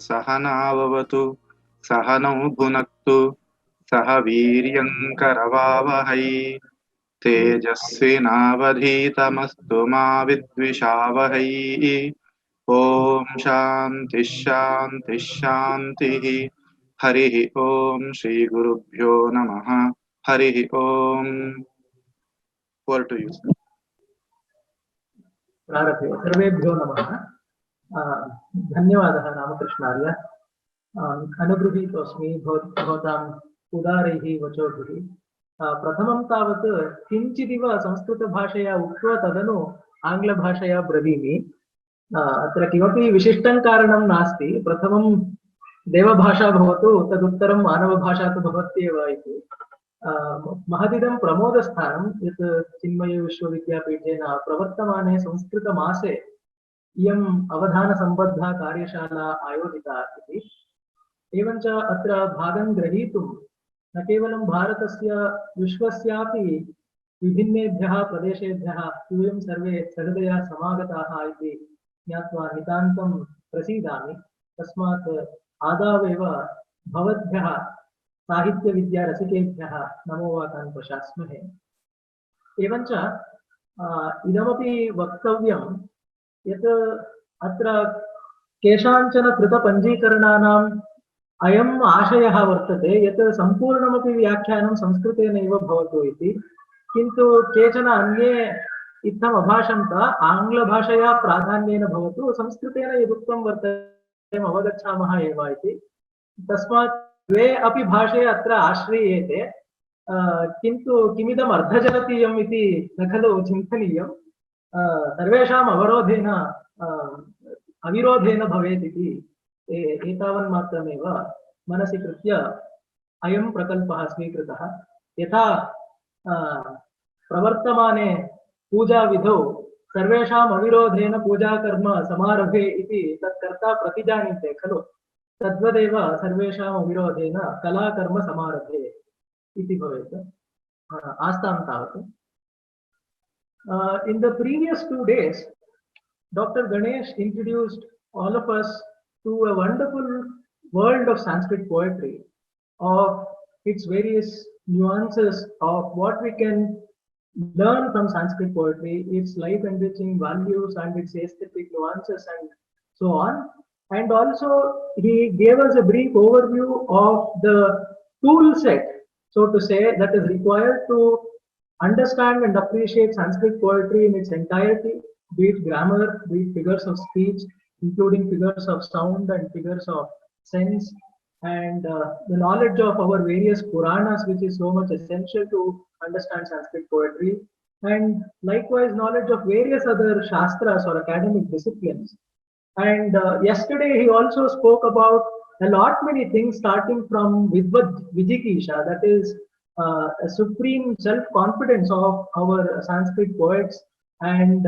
सहनाववतु सहनौ भुनक्तु सह वीर्यं करवावहै तेजस्विनावधीतमस्तु मा विद्विषावहै। ओम शांति शांति शांति। हरि ओम श्री गुरुभ्यो नमः। हरि ओम। Over to you. प्रारभ्य सर्वेभ्यो नमः। धन्यवादः रामकृष्णार्य। अनुगृहीतोऽस्मि भवताम् उदारैः वचोभिः। प्रथमं तावत् किञ्चिदिव संस्कृतभाषया उक्त्वा तदनु आङ्ग्लभाषया ब्रवीमि। अत्र किमपि विशिष्टं कारणं नास्ति। प्रथमं देवभाषा भवतु तदुत्तरं मानवभाषा तु भवत्येव इति। महदिदं प्रमोदस्थानं यत् चिन्मय विश्वविद्यापीठेन प्रवर्तमाने संस्कृतमासे इयम् अवधानसम्बद्धा कार्यशाला आयोजिता इति। एवञ्च अत्र भागं ग्रहीतुं न केवलं भारतस्य विश्वस्यापि विभिन्नेभ्यः प्रदेशेभ्यः वयं सर्वे सहृदया समागताः इति ज्ञात्वा नितान्तं प्रसीदामि। तस्मात् आदावेव भवद्भ्यः साहित्यविद्यारसिकेभ्यः नमो वाकान् प्रशास्महे। एवञ्च इदमपि वक्तव्यं यत् अत्र केषाञ्चन कृतपञ्जीकरणानाम् अयम् आशयः वर्तते यत् सम्पूर्णमपि व्याख्यानं संस्कृतेनैव भवतु इति। किन्तु केचन अन्ये इत्थम् अभाषन्त आङ्ग्लभाषया प्राधान्येन भवतु, संस्कृतेन यदुक्तं वर्तते अवगच्छामः एव इति। तस्मात् द्वे अपि भाषे अत्र आश्रयेते। किन्तु किमिदम् अर्धजलतीयम् इति न खलु चिन्तनीयम्। सर्वेषाम् अविरोधेन भवेत् इति एतावन्मात्रमेव मनसि कृत्य अयं प्रकल्पः स्वीकृतः। यथा प्रवर्तमाने पूजाविधौ सर्वेषाम् अविरोधेन पूजाकर्म समारभे इति तत्कर्ता प्रतिजानीते खलु, तद्वदेव सर्वेषाम् अविरोधेन कलाकर्म समारभे इति भवेत्। आस्तां तावत्। In the previous 2 days, Dr. Ganesh introduced all of us to a wonderful world of Sanskrit poetry, of its various nuances, of what we can learn from Sanskrit poetry, its life-enriching values and its aesthetic nuances and so on. And also he gave us a brief overview of the tool set, so to say, that is required to understand and appreciate Sanskrit poetry in its entirety, be it grammar, be it figures of speech, including figures of sound and figures of sense, and the knowledge of our various Puranas, which is so much essential to understand Sanskrit poetry, and likewise knowledge of various other Shastras or academic disciplines. And yesterday he also spoke about a lot many things, starting from Vidvad Vijikisha, that is a supreme self-confidence of our Sanskrit poets, and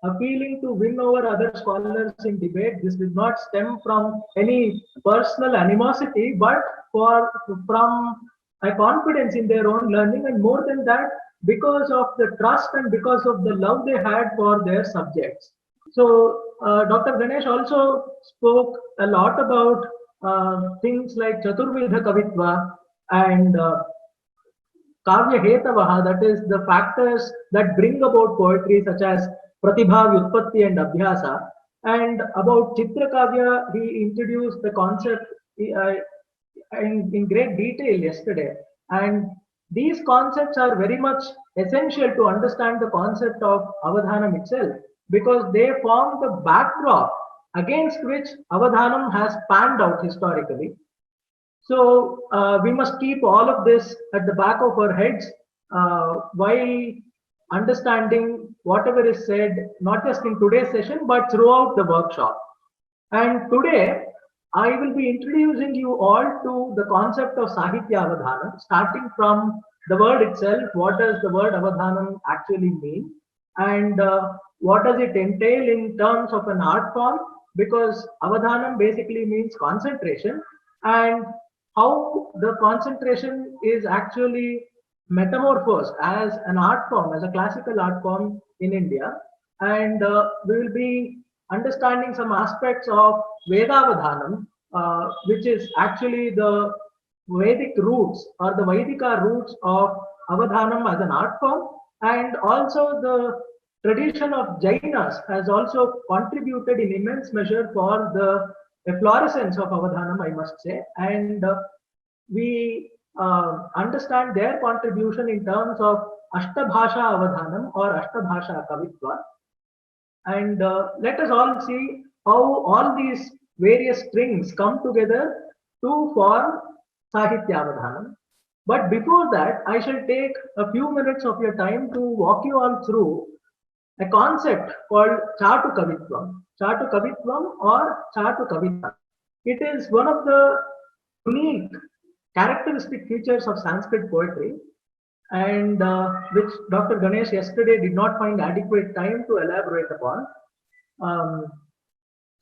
appealing to win over other scholars in debate. This did not stem from any personal animosity, but from a confidence in their own learning, and more than that, because of the trust and because of the love they had for their subjects. So Dr. Ganesh also spoke a lot about things like Chaturvidha Kavitva and Kavya Hetavaha, that is the factors that bring about poetry, such as Pratibha, Vyutpatti and Abhyasa. And about Chitra Kavya, he introduced the concept in great detail yesterday. And these concepts are very much essential to understand the concept of Avadhanam itself, because they form the backdrop against which Avadhanam has panned out historically. So we must keep all of this at the back of our heads while understanding whatever is said, not just in today's session, but throughout the workshop. And today, I will be introducing you all to the concept of Sahitya Avadhanam, starting from the word itself. What does the word Avadhanam actually mean? And what does it entail in terms of an art form? Because Avadhanam basically means concentration, and how the concentration is actually metamorphosed as an art form, as a classical art form in India. And we will be understanding some aspects of Vedavadhanam, which is actually the Vedic roots or the Vaidika roots of Avadhanam as an art form, and also the tradition of Jainas has also contributed in immense measure for the efflorescence of Avadhanam, I must say, and we understand their contribution in terms of Ashtabhasha Avadhanam or Ashtabhasha Kavitva. And let us all see how all these various strings come together to form Sahitya Avadhanam. But before that, I shall take a few minutes of your time to walk you all through a concept called Chatu Kavitvam. Chatu Kavitvam or Chatu Kavita. It is one of the unique characteristic features of Sanskrit poetry, and which Dr. Ganesh yesterday did not find adequate time to elaborate upon. Um,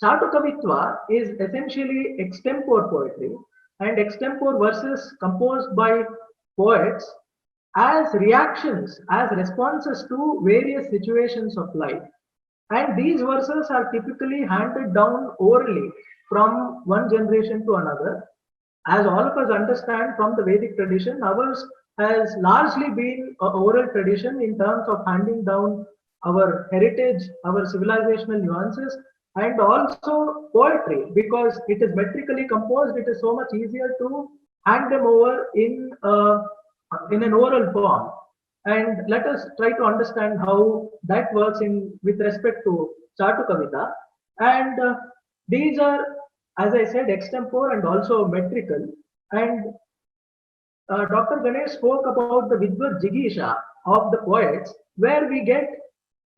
Chatukavitva is essentially extempore poetry, and extempore verses composed by poets as reactions, as responses to various situations of life. And these verses are typically handed down orally from one generation to another. As all of us understand from the Vedic tradition, ours has largely been an oral tradition in terms of handing down our heritage, our civilizational nuances, and also poetry, because it is metrically composed. It is so much easier to hand them over in an oral form. And let us try to understand how that works in with respect to Chatu Kavita. And these are, as I said, extempore and also metrical. And Dr. Ganesh spoke about the Vidvat Jigisha of the poets, where we get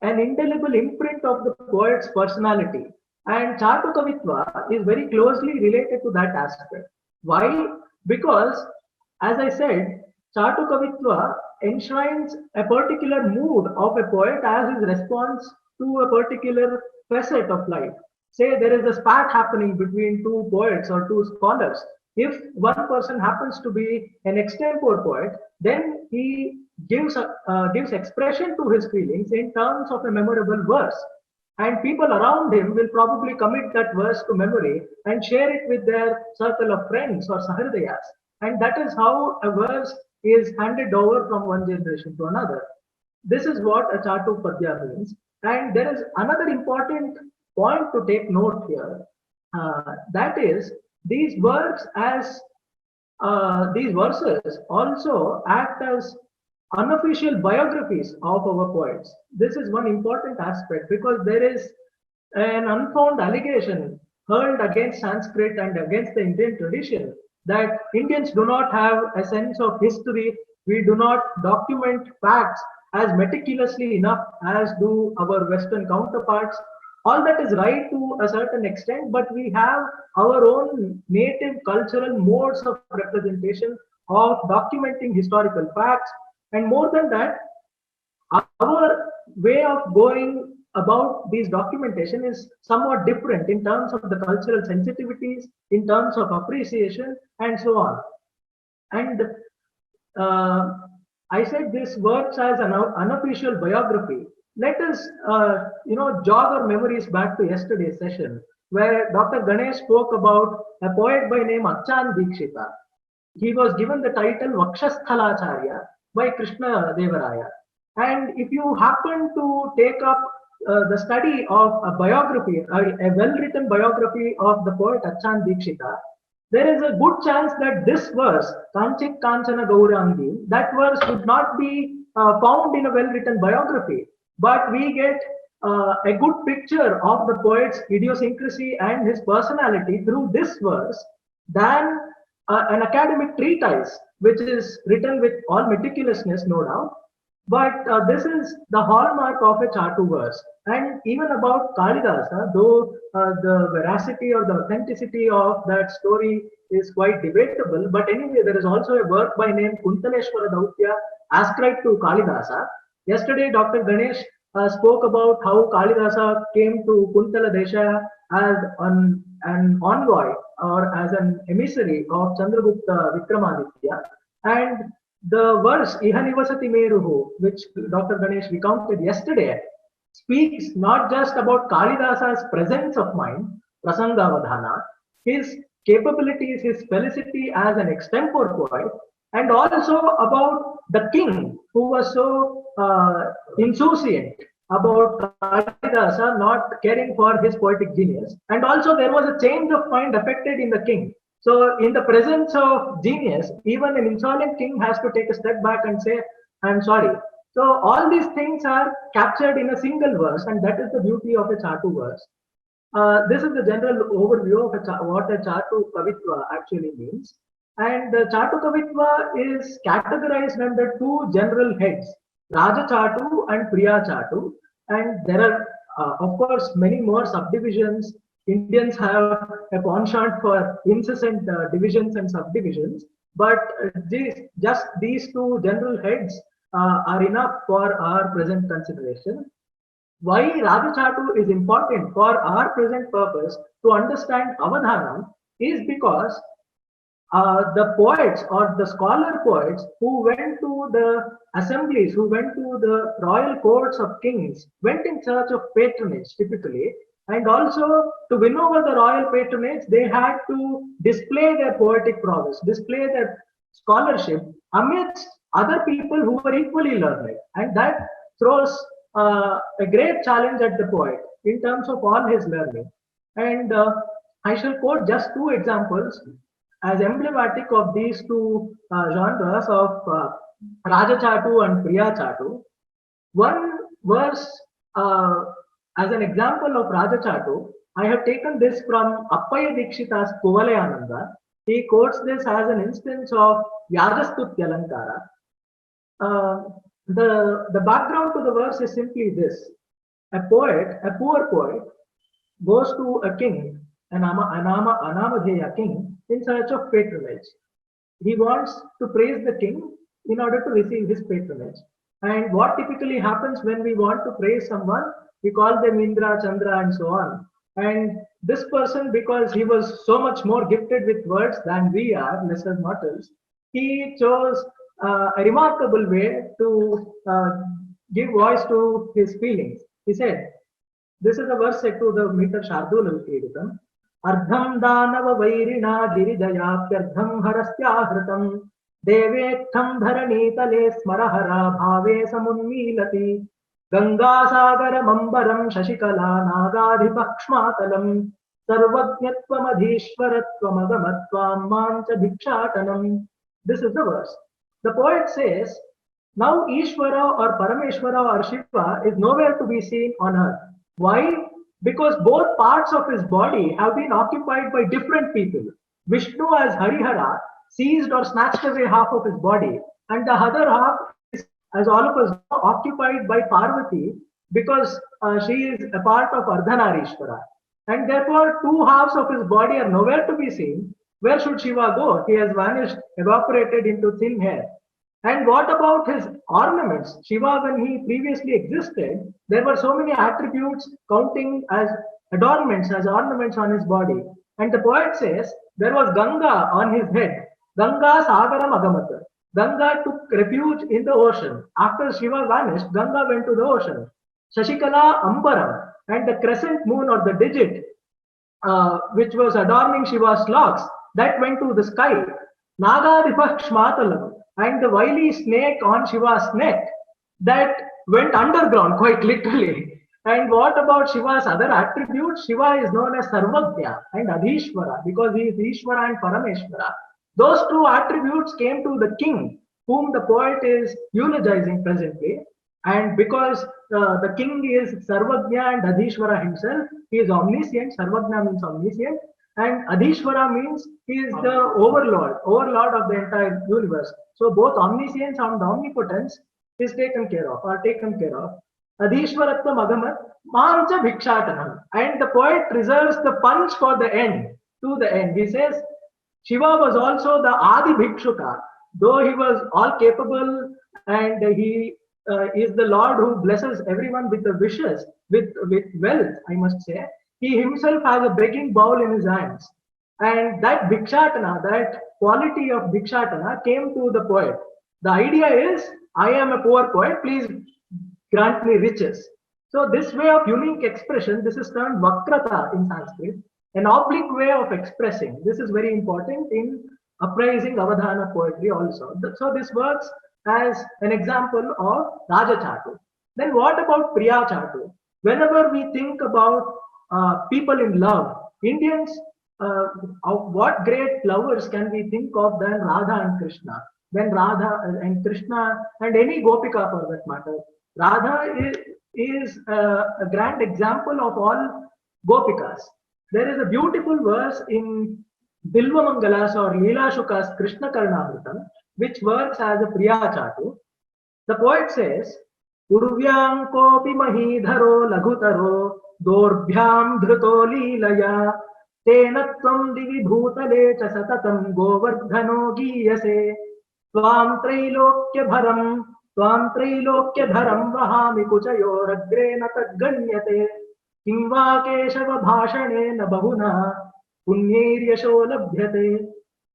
an indelible imprint of the poet's personality. And Chatukavitva is very closely related to that aspect. Why? Because, as I said, Chatukavitva enshrines a particular mood of a poet as his response to a particular facet of life. Say there is a spat happening between two poets or two scholars. If one person happens to be an extempore poet, then he gives expression to his feelings in terms of a memorable verse. And people around him will probably commit that verse to memory and share it with their circle of friends or sahridayas. And that is how a verse is handed over from one generation to another. This is what a Chatu Padya means. And there is another important point to take note here. That is, these works as these verses also act as unofficial biographies of our poets. This is one important aspect, because there is an unfound allegation hurled against Sanskrit and against the Indian tradition that Indians do not have a sense of history. We do not document facts as meticulously enough as do our Western counterparts. All that is right to a certain extent, but we have our own native cultural modes of representation of documenting historical facts. And more than that, our way of going about these documentation is somewhat different in terms of the cultural sensitivities, in terms of appreciation, and so on. And I said this works as an unofficial biography. Let us, jog our memories back to yesterday's session, where Dr. Ganesh spoke about a poet by name Achan Dikshita. He was given the title Vakshasthalacharya by Krishna Devaraya. And if you happen to take up the study of a biography, a well-written biography of the poet Achan Dikshita, there is a good chance that this verse, Kanchik Kanchana Gaurangi, that verse would not be found in a well-written biography. But we get a good picture of the poet's idiosyncrasy and his personality through this verse than an academic treatise, which is written with all meticulousness, no doubt. But this is the hallmark of a Chatu verse. And even about Kalidasa, though the veracity or the authenticity of that story is quite debatable, but anyway, there is also a work by name Kuntaleshwara Dautya ascribed to Kalidasa. Yesterday, Dr. Ganesh spoke about how Kalidasa came to Kuntala Desha as an envoy or as an emissary of Chandragupta Vikramaditya. And the verse Ihanivasati Meruhu, which Dr. Ganesh recounted yesterday, speaks not just about Kalidasa's presence of mind, Prasangavadhana, his capabilities, his felicity as an extempore poet, and also about the king who was so insouciant about Kalidasa not caring for his poetic genius. And also there was a change of mind affected in the king. So in the presence of genius, even an insolent king has to take a step back and say, I'm sorry. So all these things are captured in a single verse, and that is the beauty of a Chatu verse. This is the general overview of what a Chatu Kavitva actually means. And the Chatu Kavitva is categorized under two general heads, Raja Chatu and Priya Chatu. And there are, of course, many more subdivisions. Indians have a penchant for incessant divisions and subdivisions. But just these two general heads are enough for our present consideration. Why Rajachatu is important for our present purpose to understand Avadhanam is because the poets or the scholar poets who went to the assemblies, who went to the royal courts of kings, went in search of patronage typically, and also to win over the royal patronage, they had to display their poetic prowess, display their scholarship amidst other people who were equally learned, and that throws a great challenge at the poet in terms of all his learning. And I shall quote just two examples as emblematic of these two genres of Raja Chatu and Priya Chatu. One verse as an example of Raja Chatu, I have taken this from Appaya Dikshita's Kuvalayananda. He quotes this as an instance of Vyajastutya Alankara. The background to the verse is simply this. A poet, a poor poet, goes to a king, an Anamadheya king, in search of patronage. He wants to praise the king in order to receive his patronage. And what typically happens when we want to praise someone, we call them Indra, Chandra, and so on. And this person, because he was so much more gifted with words than we are, lesser mortals, he chose a remarkable way to give voice to his feelings. He said, this is a verse set to the meter Shardula Kiritam. Ardham Danava Vairina Girijayapyardham Harastyahritam Devektham Dharanitale Smarahara Bhave Samunmilati Ganga Sagara Mambaram Shashikala Nagadhipakshmatalam Sarvajnatvam Adhishwaratvam Agamatvam Mancha Bhikshatanam. This is the verse. The poet says, now Ishvara or Parameshwara or Shiva is nowhere to be seen on earth. Why? Because both parts of his body have been occupied by different people. Vishnu as Harihara seized or snatched away half of his body, and the other half is, as all of us know, occupied by Parvati because she is a part of Ardhanarishvara. And therefore, two halves of his body are nowhere to be seen. Where should Shiva go? He has vanished, evaporated into thin air. And what about his ornaments? Shiva, when he previously existed, there were so many attributes counting as adornments, as ornaments on his body. And the poet says, there was Ganga on his head. Ganga Sagaram Agamata. Ganga took refuge in the ocean. After Shiva vanished, Ganga went to the ocean. Shashikala Ambaram, and the crescent moon or the digit, which was adorning Shiva's locks, that went to the sky. Nagadipakshmatalam, and the wily snake on Shiva's neck, that went underground quite literally. And what about Shiva's other attributes? Shiva is known as Sarvagya and Adhishwara because he is Ishvara and Parameshwara. Those two attributes came to the king, whom the poet is eulogizing presently. And because the king is Sarvagya and Adhishwara himself, he is omniscient. Sarvagya means omniscient. And Adhishwara means he is the overlord of the entire universe. So both omniscience and omnipotence is taken care of, are taken care of. Adhishwaratvam Agamat Mancha Bhikshatanam. And the poet reserves the punch for the end, to the end. He says, Shiva was also the Adi Bhikshuka, though he was all capable and he is the Lord who blesses everyone with the wishes, with wealth, I must say. He himself has a begging bowl in his hands. And that Bhikshatana, that quality of Bhikshatana came to the poet. The idea is, I am a poor poet, please grant me riches. So this way of unique expression, this is termed Vakrata in Sanskrit. an oblique way of expressing. This is very important in appraising Avadhana poetry also. So this works as an example of Raja Chatu. Then what about Priya Chatu? Whenever we think about people in love, Indians, what great lovers can we think of than Radha and Krishna? When Radha and Krishna and any Gopika for that matter, Radha is a grand example of all Gopikas. There is a beautiful verse in Bilva Mangalas or Leela Shuka's Krishna Karnamritam, which works as a Priya Chatu. The poet says, Urvyam kopi mahidharo lagutaro dorbhyam dhruto leelaya tenatvam divi bhutale cha satatam govardhano giyase tvam trailokya bharam vahami kuchayoragre nataganyate Kimva Keshava Bhashane Bahuna Punyeryasho Labhyate.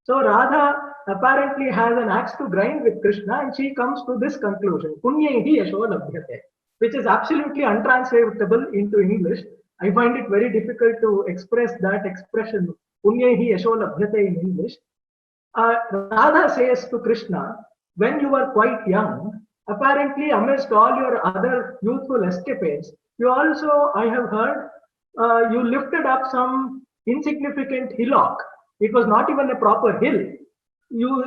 So Radha apparently has an axe to grind with Krishna and she comes to this conclusion, Punyehi Yasho Labhyate, which is absolutely untranslatable into English. I find it very difficult to express that expression, Punyehi Yasho Labhyate in English. Radha says to Krishna, when you were quite young, apparently amidst all your other youthful escapades, you also, I have heard, you lifted up some insignificant hillock. It was not even a proper hill. You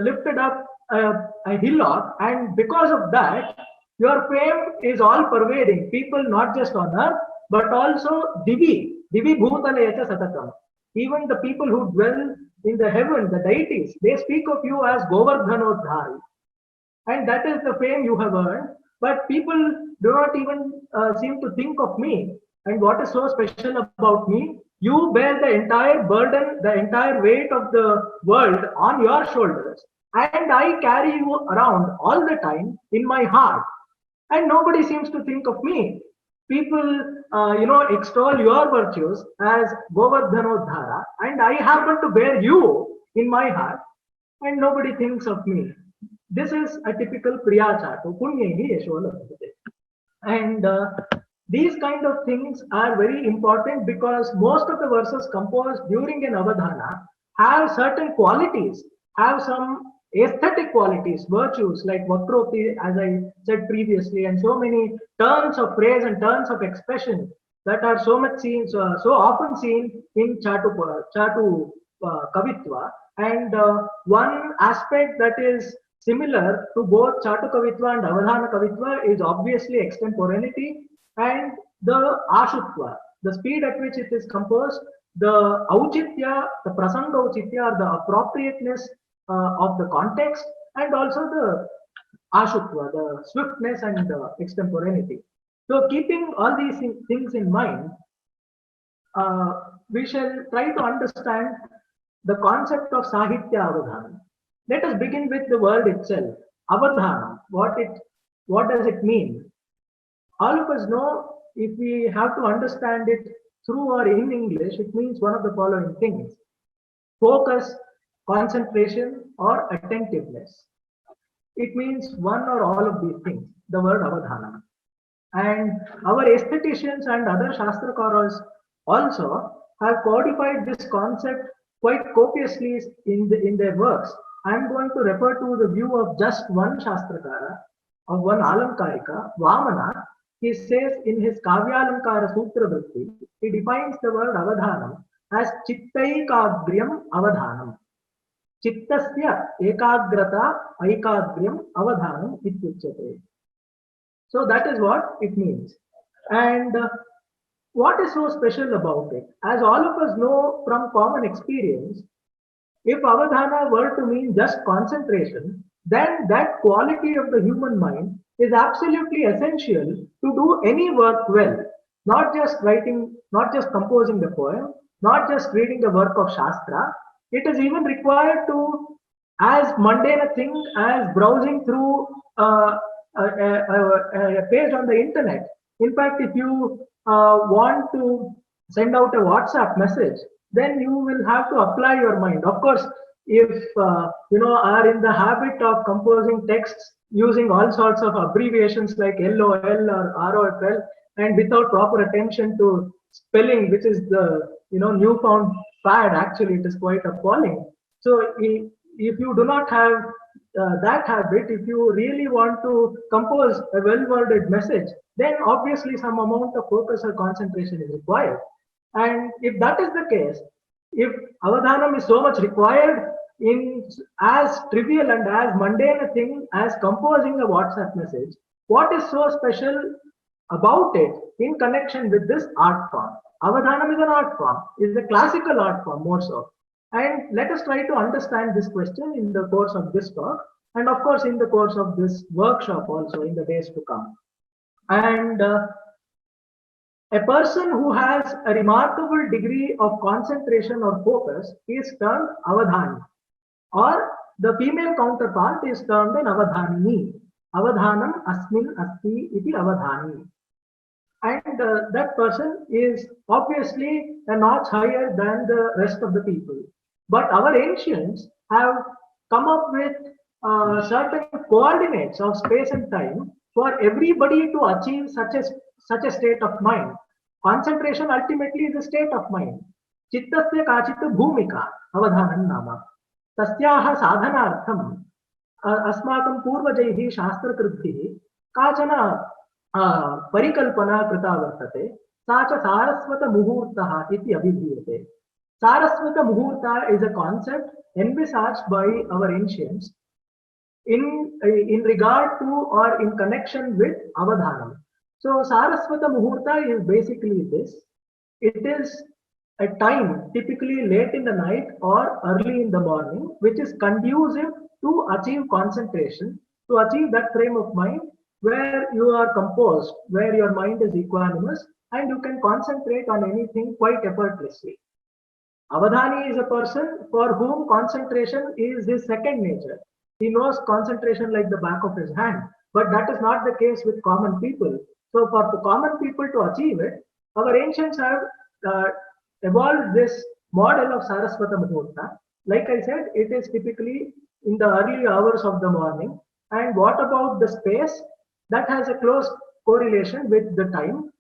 lifted up a hillock, and because of that, your fame is all pervading. People not just on earth, but also Divi Bhutaleta Satatam. Even the people who dwell in the heaven, the deities, they speak of you as Govardhanodhari. And that is the fame you have earned. But people do not even seem to think of me. And what is so special about me? You bear the entire burden, the entire weight of the world on your shoulders. And I carry you around all the time in my heart. And nobody seems to think of me. People, extol your virtues as Govardhanodhara. And I happen to bear you in my heart. And nobody thinks of me. This is a typical Priya Chatu, Punyehi Yashola. And these kind of things are very important because most of the verses composed during an Avadhana have certain qualities, have some aesthetic qualities, virtues like Vakroti, as I said previously, and so many turns of phrase and turns of expression that are so much seen, so often seen in Chatu Kavitva. And one aspect that is similar to both Chatu Kavitva and Avadhana Kavitva is obviously extemporaneity and the Ashutva, the speed at which it is composed, the Auchitya, the Prasanga Auchitya, or the appropriateness of the context, and also the Ashutva, the swiftness and the extemporaneity. So keeping all these things in mind, we shall try to understand the concept of Sahitya Avadhana. Let us begin with the word itself, Avadhana. What does it mean? All of us know if we have to understand it through or in English, it means one of the following things: focus, concentration, or attentiveness. It means one or all of these things, the word Avadhana. And our aestheticians and other Shastrakaras also have codified this concept quite copiously in their works. I am going to refer to the view of just one Shastrakara, of one Alamkarika, Vamana. He says in his Kavyalankara Sutra Vritti, he defines the word Avadhanam as Chittaikagryam Avadhanam. Chittasya Ekagrata Aikagryam Avadhanam Ityuchyate. So that is what it means. And what is so special about it? As all of us know from common experience, if Avadhana were to mean just concentration, then that quality of the human mind is absolutely essential to do any work well. Not just writing, not just composing the poem, not just reading the work of Shastra. It is even required to, as mundane a thing as browsing through a page on the internet. In fact, if you want to send out a WhatsApp message, then you will have to apply your mind. Of course, if are in the habit of composing texts using all sorts of abbreviations like LOL or ROFL, and without proper attention to spelling, which is the newfound fad. Actually, it is quite appalling. So if you do not have that habit, if you really want to compose a well-worded message, then obviously some amount of focus or concentration is required. And if that is the case, if avadhanam is so much required in as trivial and as mundane a thing as composing a WhatsApp message, what is so special about it in connection with this art form? Avadhanam is an art form, is a classical art form more so. And let us try to understand this question in the course of this talk, and of course in the course of this workshop also in the days to come. And a person who has a remarkable degree of concentration or focus is termed avadhani, or the female counterpart is termed an avadhanini. Avadhanam asmin asti iti avadhani. And that person is obviously a notch higher than the rest of the people. But our ancients have come up with certain coordinates of space and time for everybody to achieve such a state of mind. Concentration ultimately is a state of mind. Chittasya kachita bhumika avadhanam nama. Tasyaha sadhanartham अस्माकं पूर्वजैः शास्त्रकृद्भिः काचन परिकल्पना कृता वर्तते, सा च सारस्वतमुहूर्तः इति अभिधीयते. Saraswata Muhurta is a concept envisaged by our ancients in regard to or in connection with avadhanam. So Saraswata Muhurta is basically this. It is a time typically late in the night or early in the morning, which is conducive to achieve concentration, to achieve that frame of mind where you are composed, where your mind is equanimous and you can concentrate on anything quite effortlessly. Avadhani is a person for whom concentration is his second nature. He knows concentration like the back of his hand, but that is not the case with common people. So for the common people to achieve it, our ancients have evolved this model of Saraswata Muhurta. Like I said, it is typically in the early hours of the morning. And what about the space? That has a close correlation with the time.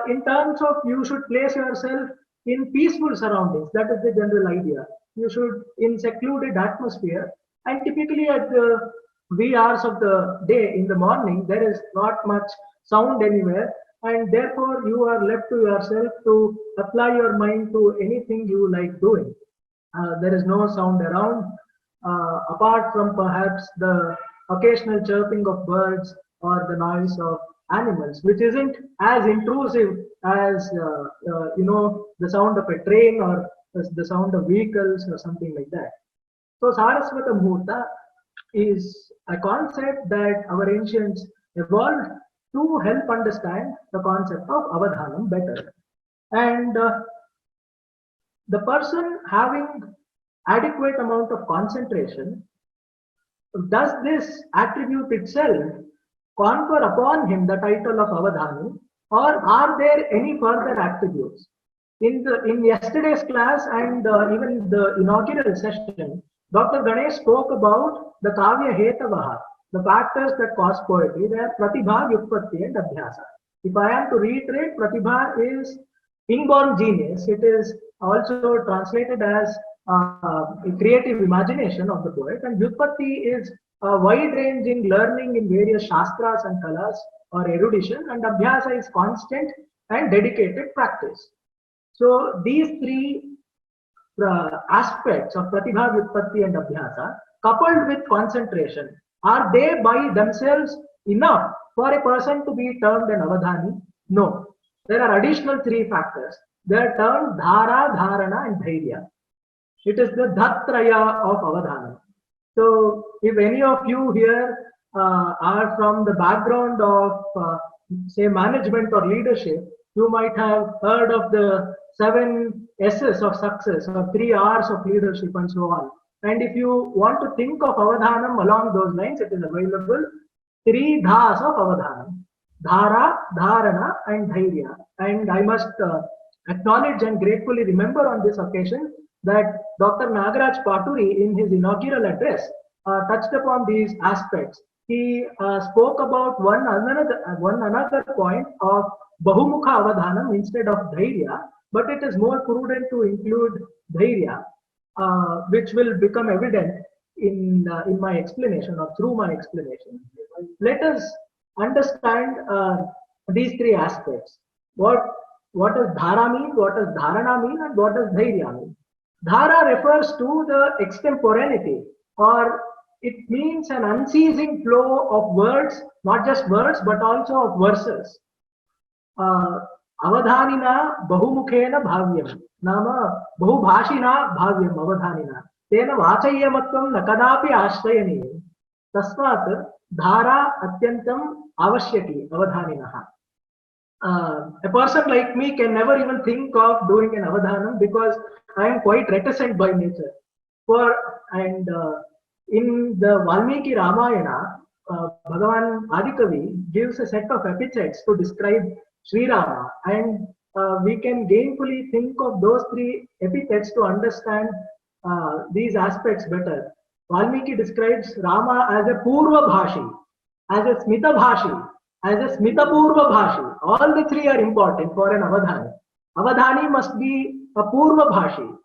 In terms of you should place yourself in peaceful surroundings. That is the general idea. You should in secluded atmosphere, and typically at the wee hours of the day in the morning, there is not much sound anywhere, and therefore you are left to yourself to apply your mind to anything you like doing. There is no sound around, apart from perhaps the occasional chirping of birds or the noise of animals, which isn't as intrusive as the sound of a train or the sound of vehicles or something like that. So Saraswata Muhurta is a concept that our ancients evolved to help understand the concept of avadhanam better. And the person having adequate amount of concentration, does this attribute itself confer upon him the title of avadhani, or are there any further attributes? In yesterday's class and even the inaugural session, Dr. Ganesh spoke about the Kavya Hetavaha, the factors that cause poetry. They are Pratibha, Vyutpatti and Abhyasa. If I am to reiterate, Pratibha is inborn genius. It is also translated as a creative imagination of the poet, and Vyutpatti is wide-ranging learning in various shastras and kalas or erudition, and Abhyasa is constant and dedicated practice. So these three aspects of Pratibha, Vyutpatti and Abhyasa, coupled with concentration, are they by themselves enough for a person to be termed an avadhani? No. There are additional three factors. They are termed dhara, dharana and dhairya. It is the dhatraya of avadhana. So if any of you here are from the background of say management or leadership, you might have heard of the 7 S's of success or 3 R's of leadership and so on. And if you want to think of avadhanam along those lines, it is available. 3 dhas of avadhanam: dhara, dharana and dhairya. And I must acknowledge and gratefully remember on this occasion that Dr. Nagaraj Paturi in his inaugural address touched upon these aspects he spoke about one another point of Bahumukha Avadhanam instead of Dhairya, but it is more prudent to include Dhairya, which will become evident in my explanation or through my explanation. Let us understand these three aspects. What does Dhara mean, what does Dharana mean, and what does Dhairya mean? Dhara refers to the extemporaneity, or it means an unceasing flow of words, not just words, but also of verses. Avadhanina bahumukhena bhavyam, nama bahubhashina bhavyam avadhanina. Tena vachayamatvam na kadapi ashrayani. Tasmat dhara atyantam avashyaki avadhaninaha. A person like me can never even think of doing an avadhanam because I am quite reticent by nature. In the Valmiki Ramayana, Bhagavan Adikavi gives a set of epithets to describe Sri Rama, and we can gainfully think of those three epithets to understand these aspects better. Valmiki describes Rama as a Purva Bhashi, as a Smita Bhashi, as a Smita Purva Bhashi. All the three are important for an Avadhani. Avadhani must be a Purva Bhashi.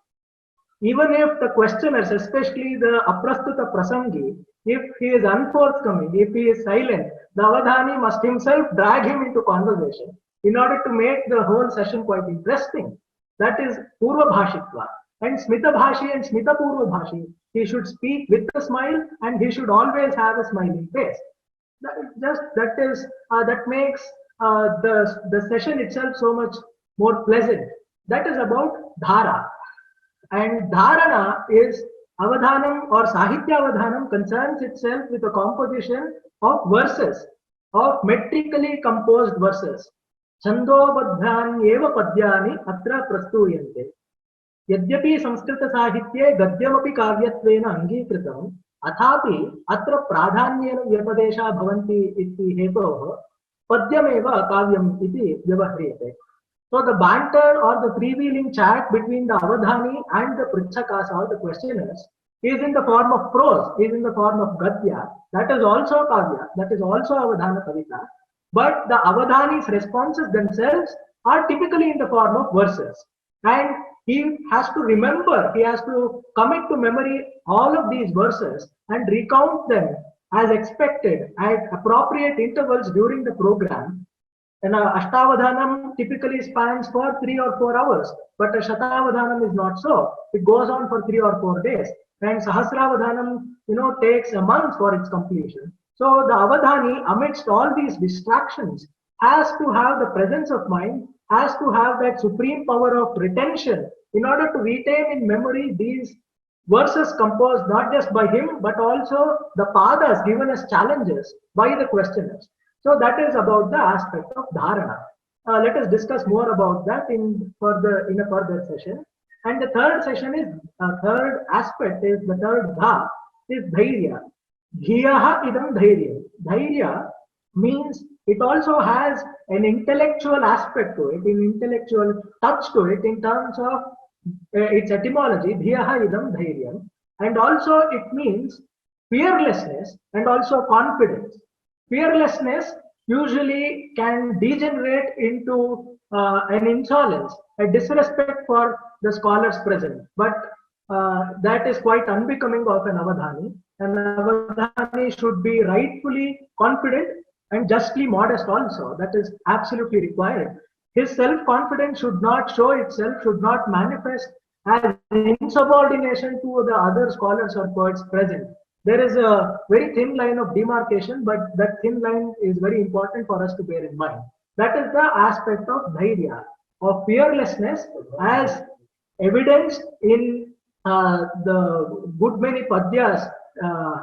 Even if the questioners, especially the Aprastuta Prasangi, if he is unforthcoming, if he is silent, the Avadhani must himself drag him into conversation in order to make the whole session quite interesting. That is Purva Bhashitva. And Smita Bhashi and Smita Purva Bhashi, he should speak with a smile and he should always have a smiling face. That makes the session itself so much more pleasant. That is about Dhara. And Dharana is Avadhanam or Sahitya Avadhanam concerns itself with a composition of verses, of metrically composed verses. Chandobadhyanyeva padyani atra prastuyante. Yadyapi Samskrita Sahitye gadyamapi kavyattvena angikritam athapi atra pradhanyena vyapadesha bhavanti iti hetoh padyameva kavyam iti vyavahriyate. So the banter or the freewheeling chat between the Avadhani and the Pritchakas or the questioners is in the form of prose, is in the form of Gadya. That is also Kavya, that is also Avadhana Kavita. But the Avadhani's responses themselves are typically in the form of verses. And he has to remember, he has to commit to memory all of these verses and recount them as expected at appropriate intervals during the program. And Ashtavadhanam typically spans for 3 or 4 hours, but a Shatavadhanam is not so. It goes on for 3 or 4 days. And Sahasravadhanam, takes a month for its completion. So the Avadhani, amidst all these distractions, has to have the presence of mind, has to have that supreme power of retention in order to retain in memory these verses composed not just by him, but also the padas given as challenges by the questioners. So that is about the aspect of dharana. Let us discuss more about that in a further session. And the third third aspect is the third dha is dhairya. Dhiyaha idam dhairya. Dhairya means it also has an intellectual aspect to it, an intellectual touch to it in terms of its etymology. Dhiyaha idam dhairya. And also it means fearlessness and also confidence. Fearlessness usually can degenerate into an insolence, a disrespect for the scholars present. But that is quite unbecoming of an Avadhani. An Avadhani should be rightfully confident and justly modest also. That is absolutely required. His self-confidence should not show itself, should not manifest as insubordination to the other scholars or poets present. There is a very thin line of demarcation, but that thin line is very important for us to bear in mind. That is the aspect of dhairya, of fearlessness, as evidenced in the good many padyas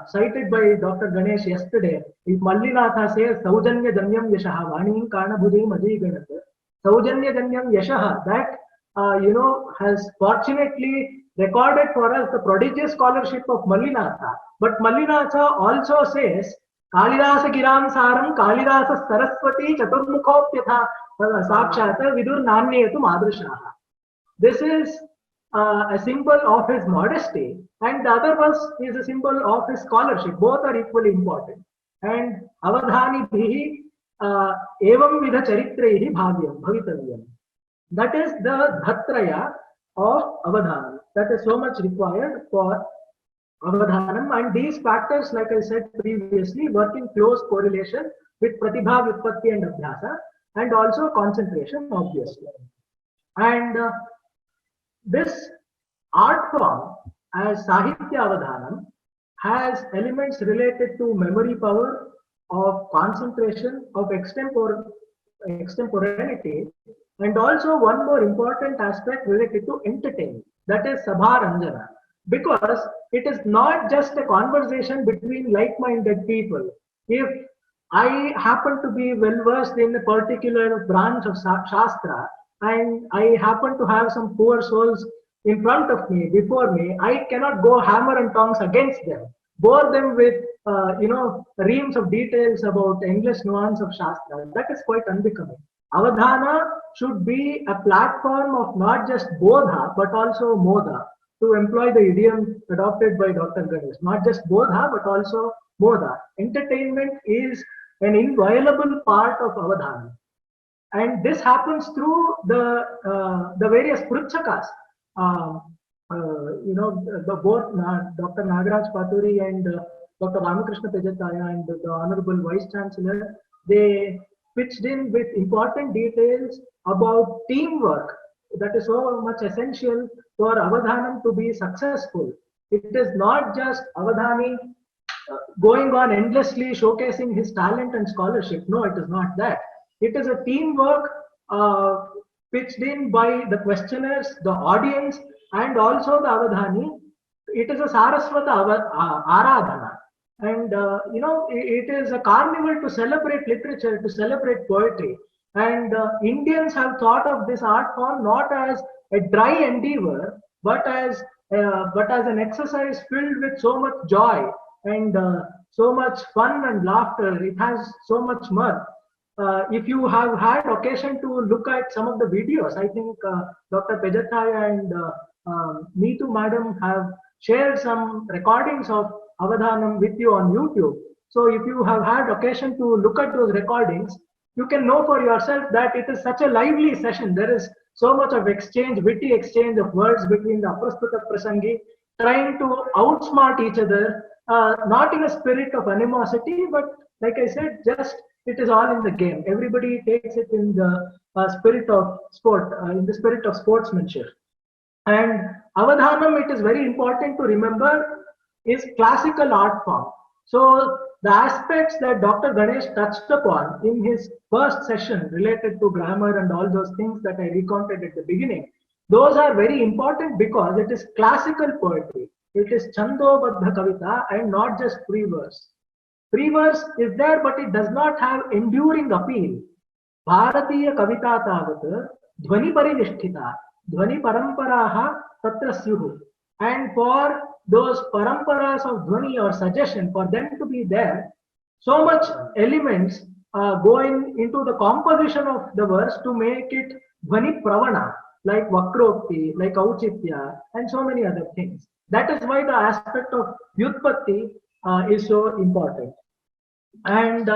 cited by Dr. Ganesh yesterday. If Mallinatha says, Saujanya Janyam Yashaha, Vanim Karna Bhujim Ajiganat, Saujanya Janyam Yashaha, that has fortunately recorded for us the prodigious scholarship of Mallinatha. But Mallinatha also says, Kalidasa Giram Saram, Kalidasa Saraswati, Chaturmukhopyatha Sakshata, Vidur Nanyetu Madrishaha. This is a symbol of his modesty, and the other verse is a symbol of his scholarship. Both are equally important. and avadhanibhihi evam vidha charitraihi bhavyam bhavitavyam. That is the dhatraya of avadhanam. That is so much required for avadhanam, and these factors, like I said previously, work in close correlation with pratibha, vyutpatti and abhyasa, and also concentration, obviously. And this art form as sahitya avadhanam has elements related to memory power, of concentration, of extemporaneity, and also one more important aspect related to entertainment, that is sabharanjana, because it is not just a conversation between like-minded people. If I happen to be well versed in a particular branch of Shastra, and I happen to have some poor souls in front of me, before me, I cannot go hammer and tongs against them, bore them with reams of details about endless nuance of Shastra. That is quite unbecoming. Avadhana should be a platform of not just bodha but also modha, to employ the idiom adopted by Dr. Ganesh. Not just bodha but also modha. Entertainment is an inviolable part of avadhana, and this happens through the various pruchakas. Both Dr. Nagaraj Paturi and Dr. Ramakrishna Tejataya and the Honorable Vice Chancellor, they pitched in with important details about teamwork that is so much essential for avadhanam to be successful. It is not just avadhani going on endlessly showcasing his talent and scholarship. No, it is not that. It is a teamwork pitched in by the questioners, the audience, and also the avadhani. It is a saraswata aradhana. And it is a carnival to celebrate literature, to celebrate poetry. And Indians have thought of this art form not as a dry endeavor, but as an exercise filled with so much joy and so much fun and laughter. It has so much mirth. If you have had occasion to look at some of the videos, I think Dr. Pejataya and Neetu madam have shared some recordings of avadhanam with you on YouTube. So if you have had occasion to look at those recordings, you can know for yourself that it is such a lively session. There is so much of exchange, witty exchange of words between the aprastuta prasangi, trying to outsmart each other, not in a spirit of animosity, but like I said, just it is all in the game. Everybody takes it in the spirit of sport, in the spirit of sportsmanship. And avadhanam, it is very important to remember, is classical art form. So the aspects that Dr. Ganesh touched upon in his first session related to grammar and all those things that I recounted at the beginning, those are very important because it is classical poetry. It is Chandobadha Kavita and not just free verse. Free verse is there, but it does not have enduring appeal. Bharatiya Kavita Tavat Dhvani Parinishthita Dhvani Paramparaha Tatra Syuhu. And for those paramparas of dhvani or suggestion, for them to be there, so much elements going into the composition of the verse to make it dhvani pravana, like vakrokti, like auchitya, and so many other things. That is why the aspect of vyutpatti is so important. And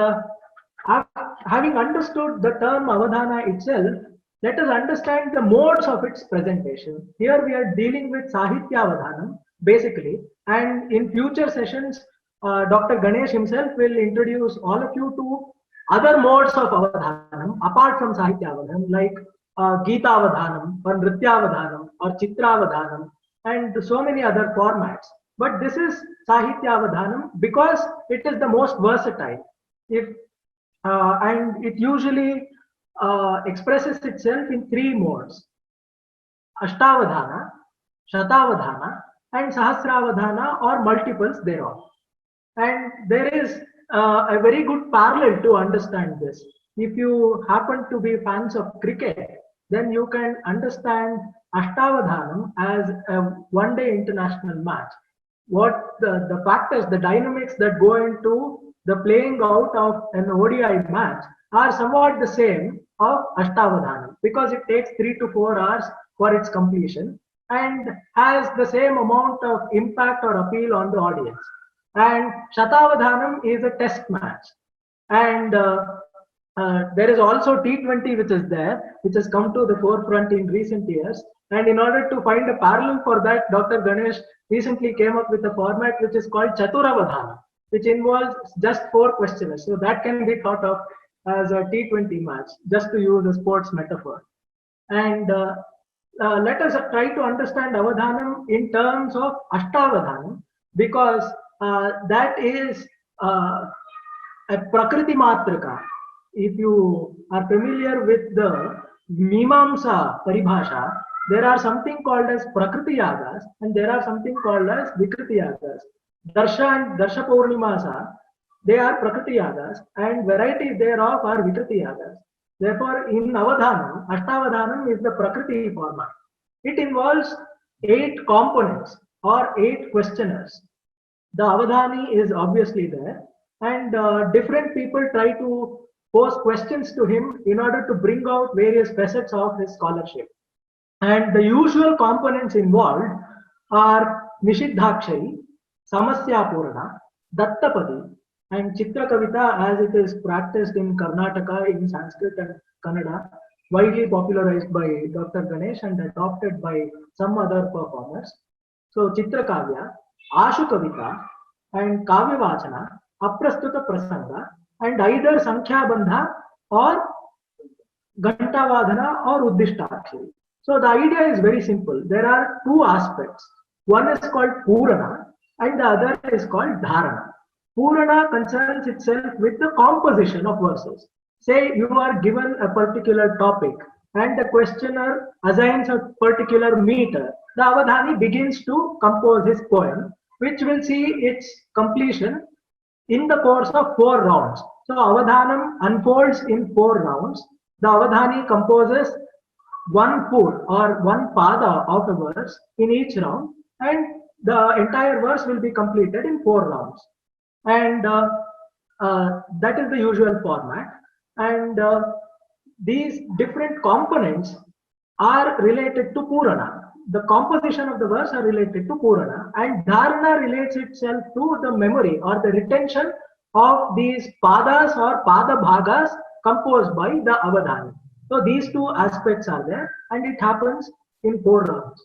having understood the term avadhana itself, let us understand the modes of its presentation. Here we are dealing with Sahitya Avadhanam, basically, and in future sessions, Dr. Ganesh himself will introduce all of you to other modes of Avadhanam, apart from Sahitya Avadhanam, like Gita Avadhanam, or Nritya Avadhanam, or Chitra Avadhanam, and so many other formats. But this is Sahitya Avadhanam because it is the most versatile. And it usually expresses itself in three modes: Ashtavadhana, Shatavadhana, and Sahasravadhana, or multiples thereof. And there is a very good parallel to understand this. If you happen to be fans of cricket, then you can understand Ashtavadhanam as a one-day international match. What the factors, the dynamics that go into the playing out of an ODI match are somewhat the same of Ashtavadhanam, because it takes 3 to 4 hours for its completion and has the same amount of impact or appeal on the audience. and Shatavadhanam is a test match. And there is also T20 which is there, which has come to the forefront in recent years. And in order to find a parallel for that, Dr. Ganesh recently came up with a format which is called Chaturavadhana, which involves just 4 questioners. So that can be thought of as a T20 match, just to use a sports metaphor. And let us try to understand Avadhanam in terms of Ashtavadhanam, because that is a Prakriti Matrika. If you are familiar with the Mimamsa Paribhasha, there are something called as Prakriti Yagas and there are something called as Vikriti Yagas. Darsha and Darsha Purnimasa, they are Prakriti Yagas and varieties thereof are Vikriti Yagas. Therefore, in Avadhanam, Ashtavadhanam is the Prakriti format. It involves 8 components or 8 questioners. The Avadhani is obviously there, and different people try to pose questions to him in order to bring out various facets of his scholarship. And the usual components involved are Nishiddhakshari, Samasya Purana, Dattapadi, and Chitra Kavita as it is practiced in Karnataka in Sanskrit and Kannada, widely popularized by Dr. Ganesh and adopted by some other performers. So Chitra Kavya, Ashu Kavita, and Kavya Vachana, Aprastuta Prasanga, and either Sankhya Bandha or Gantavadhana or Uddishtakshari. So the idea is very simple. There are 2 aspects. One is called Purana and the other is called Dharana. Purana concerns itself with the composition of verses. Say you are given a particular topic and the questioner assigns a particular meter. The Avadhani begins to compose his poem, which will see its completion in the course of 4 rounds. So Avadhanam unfolds in 4 rounds. The Avadhani composes 1 pur or 1 pada of a verse in each round, and the entire verse will be completed in 4 rounds. And that is the usual format. And these different components are related to Purana. The composition of the verse are related to Purana, and Dharana relates itself to the memory or the retention of these padas or pada bhagas composed by the Avadhani. So these 2 aspects are there, and it happens in 4 rounds.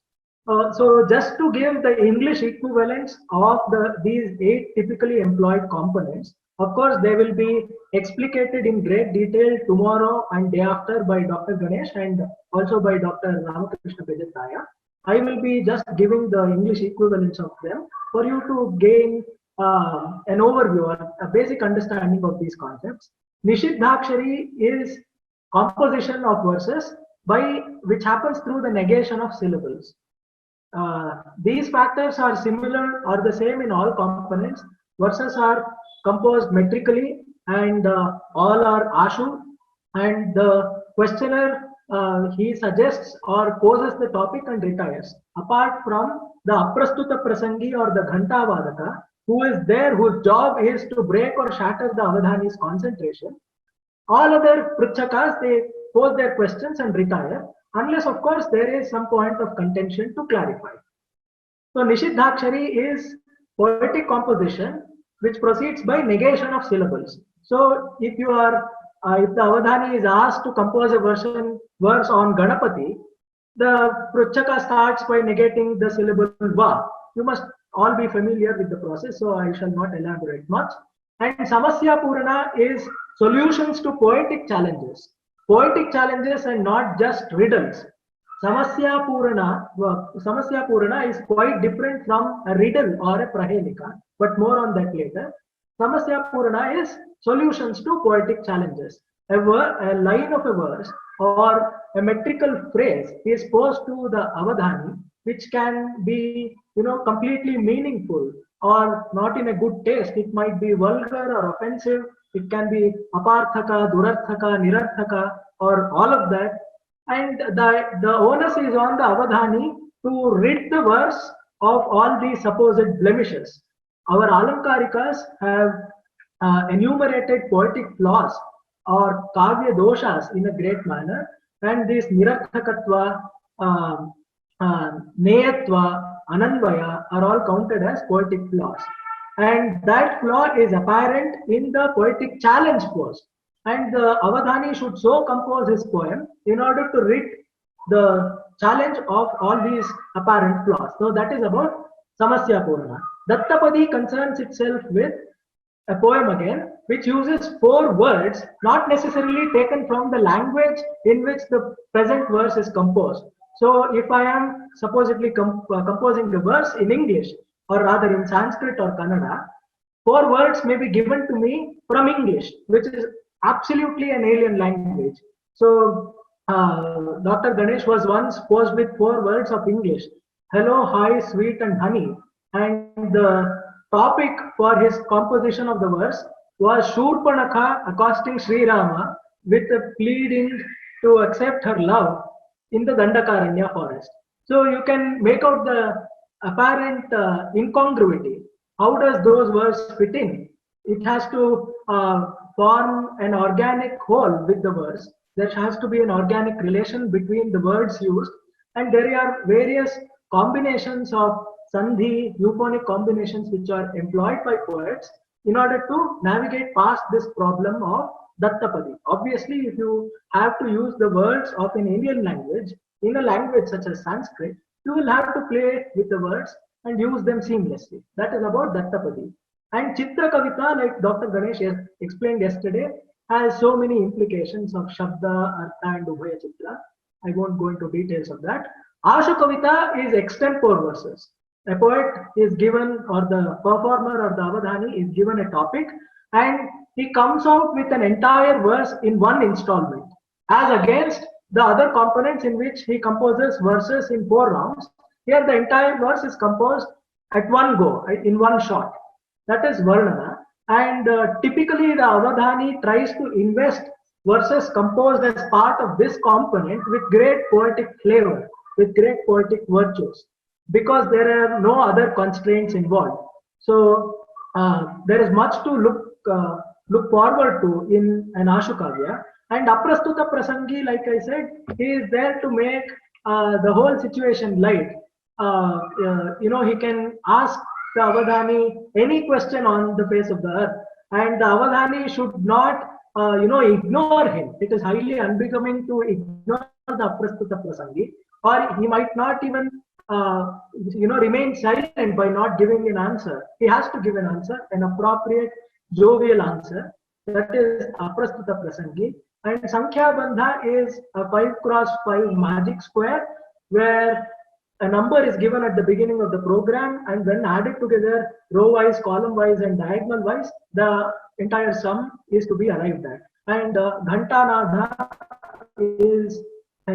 So just to give the English equivalents of these 8 typically employed components, of course they will be explicated in great detail tomorrow and day after by Dr. Ganesh and also by Dr. Ramakrishna Pejataya. I will be just giving the English equivalents of them for you to gain an overview or a basic understanding of these concepts. Nishiddhakshari is composition of verses which happens through the negation of syllables. These factors are similar or the same in all components. Verses are composed metrically and all are ashu, and the questioner he suggests or poses the topic and retires. Apart from the aprastuta prasangi or the ghantavadaka, who is there, whose job is to break or shatter the Avadhani's concentration, all other pritchakas, they pose their questions and retire, unless of course there is some point of contention to clarify. So Nishiddhakshari is poetic composition which proceeds by negation of syllables. So if you are if the Avadhani is asked to compose a verse on Ganapati, the Pruchaka starts by negating the syllable Va. You must all be familiar with the process, so I shall not elaborate much. And Samasya Purana is solutions to poetic challenges. Poetic challenges and not just riddles. Samasya Purana is quite different from a riddle or a prahelika, but more on that later. Samasya Purana is solutions to poetic challenges. A line of a verse or a metrical phrase is posed to the Avadhani, which can be, completely meaningful or not in a good taste. It might be vulgar or offensive. It can be aparthaka, durarthaka, nirarthaka, or all of that. And the onus is on the Avadhani to rid the verse of all these supposed blemishes. Our Alankarikas have enumerated poetic flaws or kavya doshas in a great manner, and this nirarthakatva, neyatva, ananvaya are all counted as poetic flaws. and that flaw is apparent in the poetic challenge pose. And the Avadhani should so compose his poem in order to rid the challenge of all these apparent flaws. So that is about Samasya Purana. Dattapadi concerns itself with a poem again, which uses 4 words, not necessarily taken from the language in which the present verse is composed. So, if I am supposedly composing the verse in English, or rather in Sanskrit or Kannada, 4 words may be given to me from English, which is absolutely an alien language. So, Dr. Ganesh was once posed with 4 words of English: hello, hi, sweet, and honey. And the topic for his composition of the verse was Shurpanakha accosting Sri Rama with a pleading to accept her love in the Dandakaranya forest. So you can make out the apparent incongruity. How does those words fit in? It has to form an organic whole with the verse. There has to be an organic relation between the words used, and there are various combinations of sandhi, euphonic combinations which are employed by poets in order to navigate past this problem of Dattapadi. Obviously, if you have to use the words of an alien language in a language such as Sanskrit, you will have to play with the words and use them seamlessly. That is about Dattapadi. And Chitra Kavita, like Dr. Ganesh explained yesterday, has so many implications of Shabda, Artha, and Ubhaya Chitra. I won't go into details of that. Ashu Kavita is extempore verses. A poet is given, or the performer or the Avadhani is given a topic, and he comes out with an entire verse in one installment, as against the other components in which he composes verses in 4 rounds. Here, the entire verse is composed at one go, in one shot. That is Varnana. And typically, the Avadhani tries to invest verses composed as part of this component with great poetic flavor, with great poetic virtues, because there are no other constraints involved. So there is much to look forward to in an Ashukavya. And Aprastuta Prasangi, like I said, he is there to make the whole situation light. He can ask the Avadhani any question on the face of the earth, and the Avadhani should not ignore him. It is highly unbecoming to ignore the Aprastuta Prasangi, or he might not even remain silent by not giving an answer. He has to give an answer, an appropriate, jovial answer. That is Aprastuta Prasangi. And Sankhya Bandha is a 5x5 magic square, where a number is given at the beginning of the program, and when added together row-wise, column-wise, and diagonal-wise, the entire sum is to be arrived at. And Ghantanadha is, a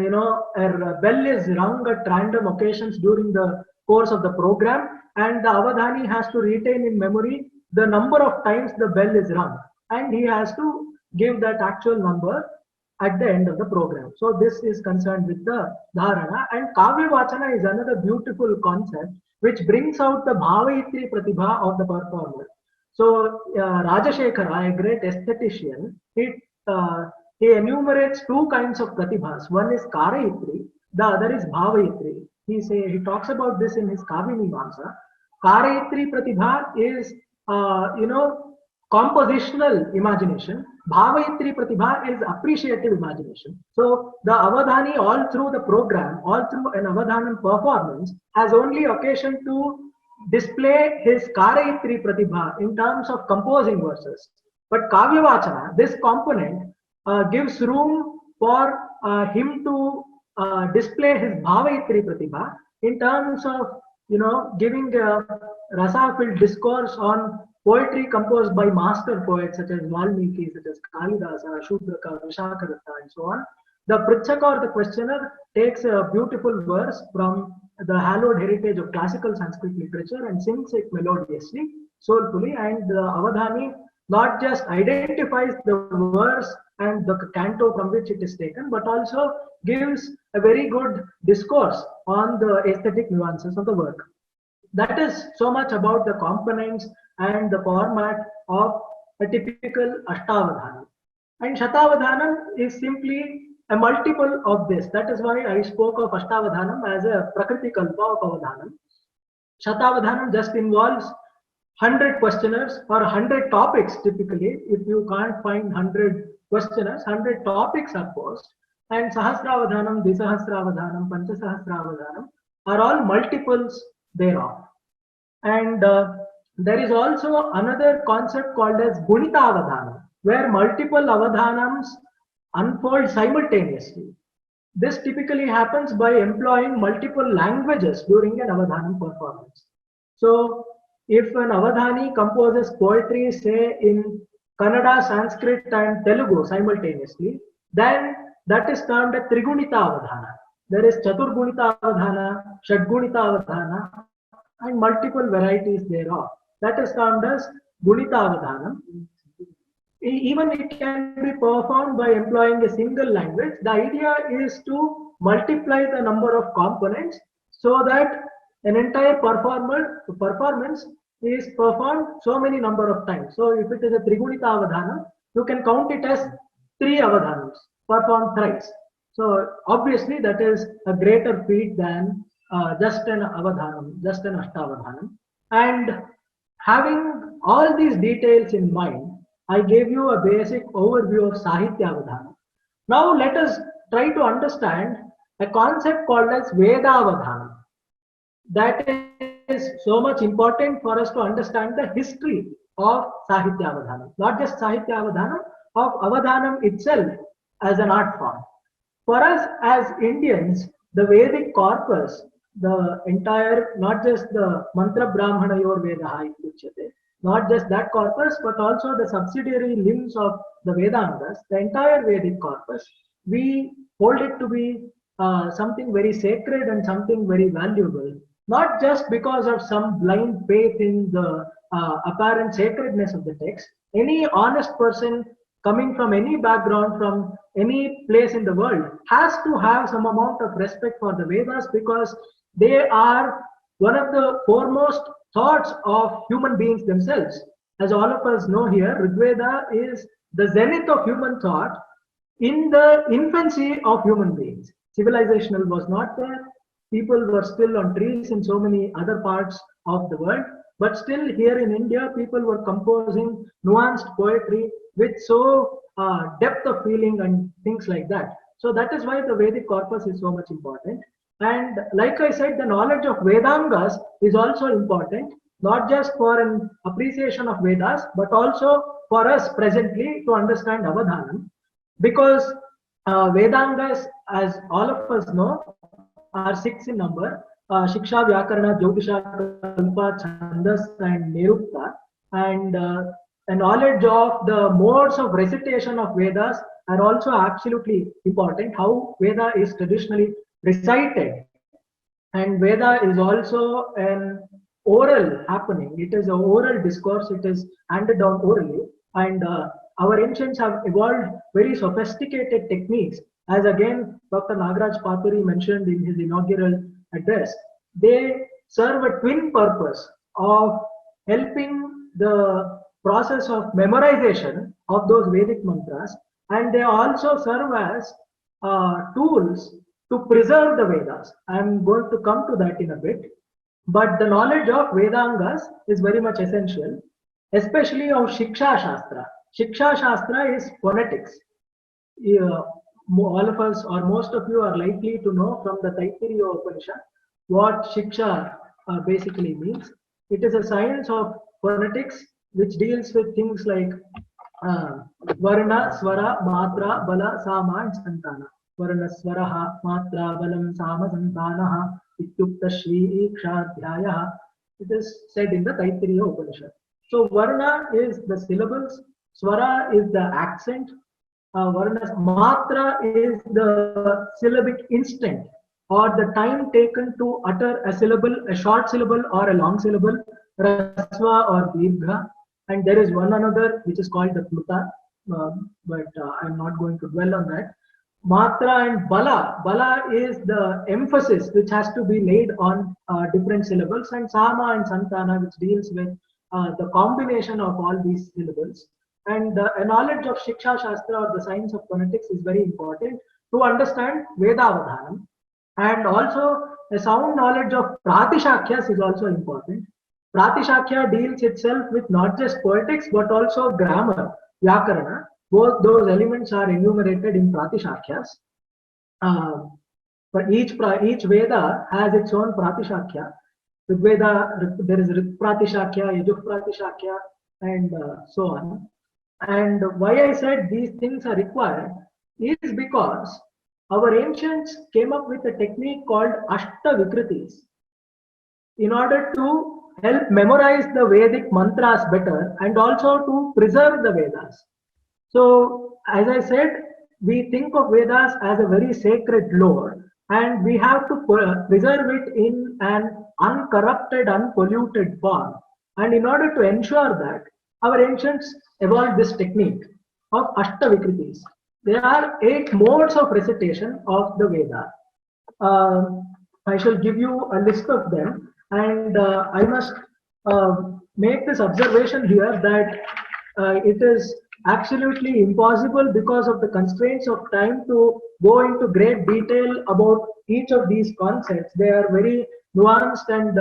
bell is rung at random occasions during the course of the program, and the Avadhani has to retain in memory the number of times the bell is rung, and he has to give that actual number at the end of the program. So this is concerned with the dharana. And Kavya Vachana is another beautiful concept which brings out the Bhavaitri Pratibha of the performer. So Rajashekhara, a great aesthetician, he enumerates 2 kinds of pratibhas. One is Karaitri, the other is Bhavaitri. He talks about this in his Kavimimamsa. Karaitri Pratibha is compositional imagination. Bhavaitri Pratibha is appreciative imagination. So the Avadhani all through the program, all through an Avadhanan performance, has only occasion to display his Karaitri Pratibha in terms of composing verses. But Kavya Vachana, this component, gives room for him to display his Bhavaitri Pratibha in terms of giving a rasa-filled discourse on poetry composed by master poets such as Valmiki, such as Kalidasa, Shudraka, Vishakadatta, and so on. The Pritchaka, or the questioner, takes a beautiful verse from the hallowed heritage of classical Sanskrit literature and sings it melodiously, soulfully, and the Avadhani not just identifies the verse and the canto from which it is taken, but also gives a very good discourse on the aesthetic nuances of the work. That is so much about the components and the format of a typical Ashtavadhanam. And Shatavadhanam is simply a multiple of this. That is why I spoke of Ashtavadhanam as a Prakriti Kalpa of Avadhanam. Shatavadhanam just involves 100 questioners or 100 topics. Typically, if you can't find 100 questioners, 100 topics are posed, and Sahasravadhanam, Disahasravadhanam, Panchasahasravadhanam are all multiples thereof. And there is also another concept called as Gunita Avadhanam, where multiple Avadhanams unfold simultaneously. This typically happens by employing multiple languages during an Avadhanam performance. So, if an Avadhani composes poetry, say in Kannada, Sanskrit, and Telugu simultaneously, then that is termed a Trigunita Avadhana. There is Chaturgunita Avadhana, Shadgunita Avadhana, and multiple varieties thereof. That is termed as Gunita Avadhanam. Even it can be performed by employing a single language. The idea is to multiply the number of components so that an entire performance is performed so many number of times. So if it is a Trigunita Avadhana, you can count it as 3 Avadhanams performed thrice. So obviously that is a greater feat than just an Avadhanam, just an Ashtavadhanam. And having all these details in mind, I gave you a basic overview of Sahitya Avadhana. Now let us try to understand a concept called as Veda Avadhana. That is so much important for us to understand the history of Sahitya Avadhanam. Not just Sahitya Avadhanam, of Avadhanam itself as an art form. For us as Indians, the Vedic corpus, the entire, not just the Mantra Brahmana Yor Vedaha, not just that corpus, but also the subsidiary limbs of the Vedangas, the entire Vedic corpus, we hold it to be something very sacred and something very valuable, not just because of some blind faith in the apparent sacredness of the text. Any honest person coming from any background, from any place in the world, has to have some amount of respect for the Vedas, because they are one of the foremost thoughts of human beings themselves. As all of us know here, Rigveda is the zenith of human thought in the infancy of human beings. Civilizational was not there. People were still on trees in so many other parts of the world. But still here in India, people were composing nuanced poetry with so depth of feeling and things like that. So that is why the Vedic corpus is so much important. And like I said, the knowledge of Vedangas is also important, not just for an appreciation of Vedas, but also for us presently to understand Avadhanam. Because Vedangas, as all of us know, are 6 in number. Shiksha, Vyakarana, Jyotisha, Kalpa, Chandas, and Nirukta. And the knowledge of the modes of recitation of Vedas are also absolutely important. How Veda is traditionally recited, and Veda is also an oral happening. It is an oral discourse. It is handed down orally, and our ancients have evolved very sophisticated techniques. As again, Dr. Nagaraj Paturi mentioned in his inaugural address, they serve a twin purpose of helping the process of memorization of those Vedic mantras, and they also serve as tools to preserve the Vedas. I am going to come to that in a bit. But the knowledge of Vedangas is very much essential, especially of Shiksha Shastra. Shiksha Shastra is phonetics. All of us, or most of you, are likely to know from the Taittiriya Upanishad what Shiksha basically means. It is a science of phonetics which deals with things like Varna, Swara, Matra, Bala, Sama, and Santana. Varna, Swaraha, Matra, Balam, Sama, Santanaha, Ityukta Shri Ikshadhyaya. It is said in the Taittiriya Upanishad. So Varna is the syllables, Swara is the accent, Matra is the syllabic instant, or the time taken to utter a syllable, a short syllable or a long syllable, Rasva or Dirgha. And there is one another which is called the Pluta, but I'm not going to dwell on that. Matra and Bala. Bala is the emphasis which has to be laid on different syllables, and Sama and Santana, which deals with the combination of all these syllables. And a knowledge of Shiksha Shastra, or the science of phonetics, is very important to understand Veda Avadhanam. And also a sound knowledge of Pratishakyas is also important. Pratishakya deals itself with not just poetics but also grammar, Vyakarana. Both those elements are enumerated in Pratishakyas. Uh, but each Veda has its own Pratishakya. Rigveda, there is Rig Pratishakya, Yajuh Pratishakya, and so on. And why I said these things are required is because our ancients came up with a technique called Ashta Vikritis in order to help memorize the Vedic mantras better and also to preserve the Vedas. So, as I said, we think of Vedas as a very sacred lore and we have to preserve it in an uncorrupted, unpolluted form. And in order to ensure that, our ancients evolved this technique of Ashtavikritis. There are 8 modes of recitation of the Veda. I shall give you a list of them, and I must make this observation here that it is absolutely impossible because of the constraints of time to go into great detail about each of these concepts. They are very nuanced and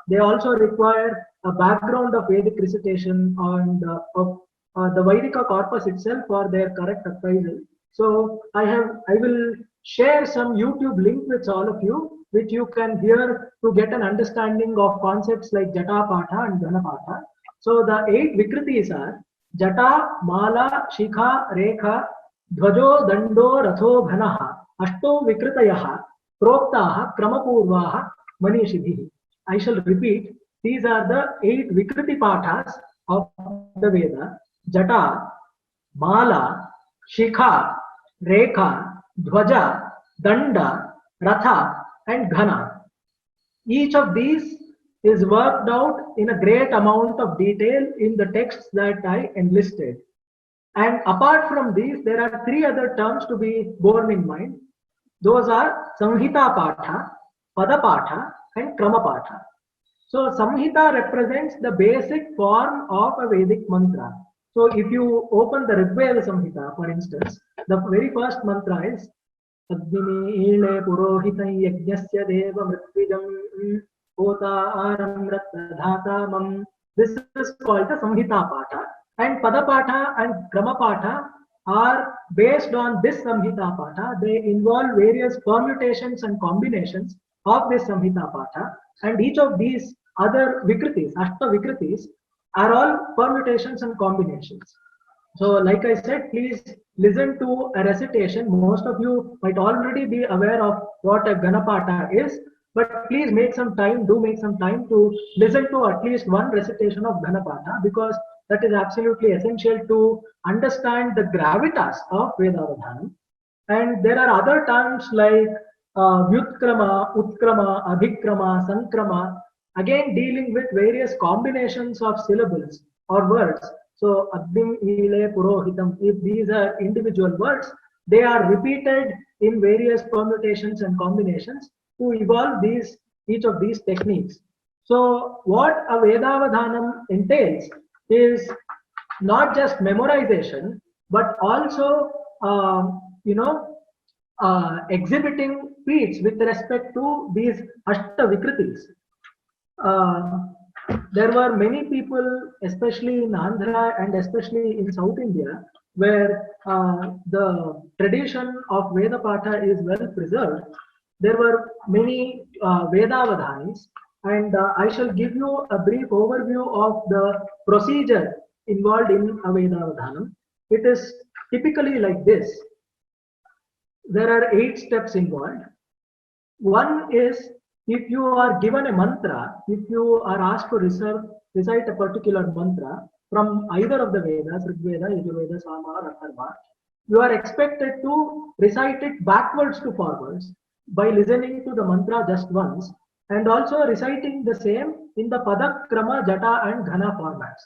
they also require a background of Vedic recitation and of the Vaidika corpus itself for their correct appraisal. So I will share some YouTube link with all of you, which you can hear to get an understanding of concepts like Jata Patha and Ghana Patha. So the 8 Vikritis are Jata, Mala, Shikha, Rekha, Dhvajo, Dando, Ratho, Ghanaha, Ashto Vikritayaha, Proktaha, Kramapurvaha, Manishibhi. I shall repeat, these are the 8 Vikriti Pathas of the Veda. Jata, Mala, Shikha, Rekha, Dhvaja, Danda, Ratha, and Ghana. Each of these is worked out in a great amount of detail in the texts that I enlisted. And apart from these, there are 3 other terms to be borne in mind. Those are Samhita Patha, Pada Patha, and Krama Patha. So Samhita represents the basic form of a Vedic mantra. So if you open the Rigveda Samhita, for instance, the very first mantra is Agni Ile Purohitam Yajnasya Deva Mritvidam Hota Aram Ratadhatamam. This is called the Samhita Patha. And Pada Patha and Krama Patha are based on this Samhita Patha. They involve various permutations and combinations of this Samhita Patha. And each of these other Vikritis, Ashta Vikritis, are all permutations and combinations. So, like I said, please listen to a recitation. Most of you might already be aware of what a Ganapata is, but please make some time, do make some time to listen to at least one recitation of Ganapata because that is absolutely essential to understand the gravitas of Vedavadhanam. And there are other terms like Vyutkrama, Utkrama, Abhikrama, Sankrama, again dealing with various combinations of syllables or words. So, Agnim, Ile, Purohitam, if these are individual words, they are repeated in various permutations and combinations to evolve each of these techniques. So, what a Vedavadhanam entails is not just memorization, but also, exhibiting feats with respect to these Ashta Vikritis. There were many people, especially in Andhra and especially in South India, where the tradition of Veda Patha is well preserved. There were many Vedavadhanis, and I shall give you a brief overview of the procedure involved in a Vedavadhanam. It is typically like this. There are 8 steps involved. One is if you are given a mantra, if you are asked to recite a particular mantra from either of the Vedas, Rigveda, Yajurveda, Sama, or Atharva, you are expected to recite it backwards to forwards by listening to the mantra just once and also reciting the same in the Pada, Krama, Jata, and Ghana formats.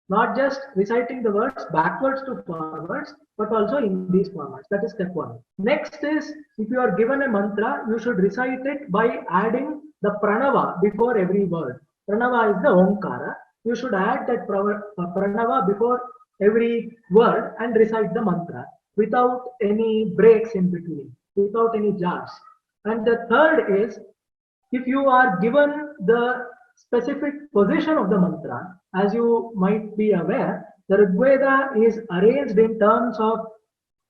Not just reciting the words backwards to forwards, but also in these formats. That is step 1. Next is, if you are given a mantra, you should recite it by adding the pranava before every word. Pranava is the Omkara. You should add that pranava before every word and recite the mantra without any breaks in between, without any jars. And the third is, if you are given the specific position of the mantra. As you might be aware, the Rig Veda is arranged in terms of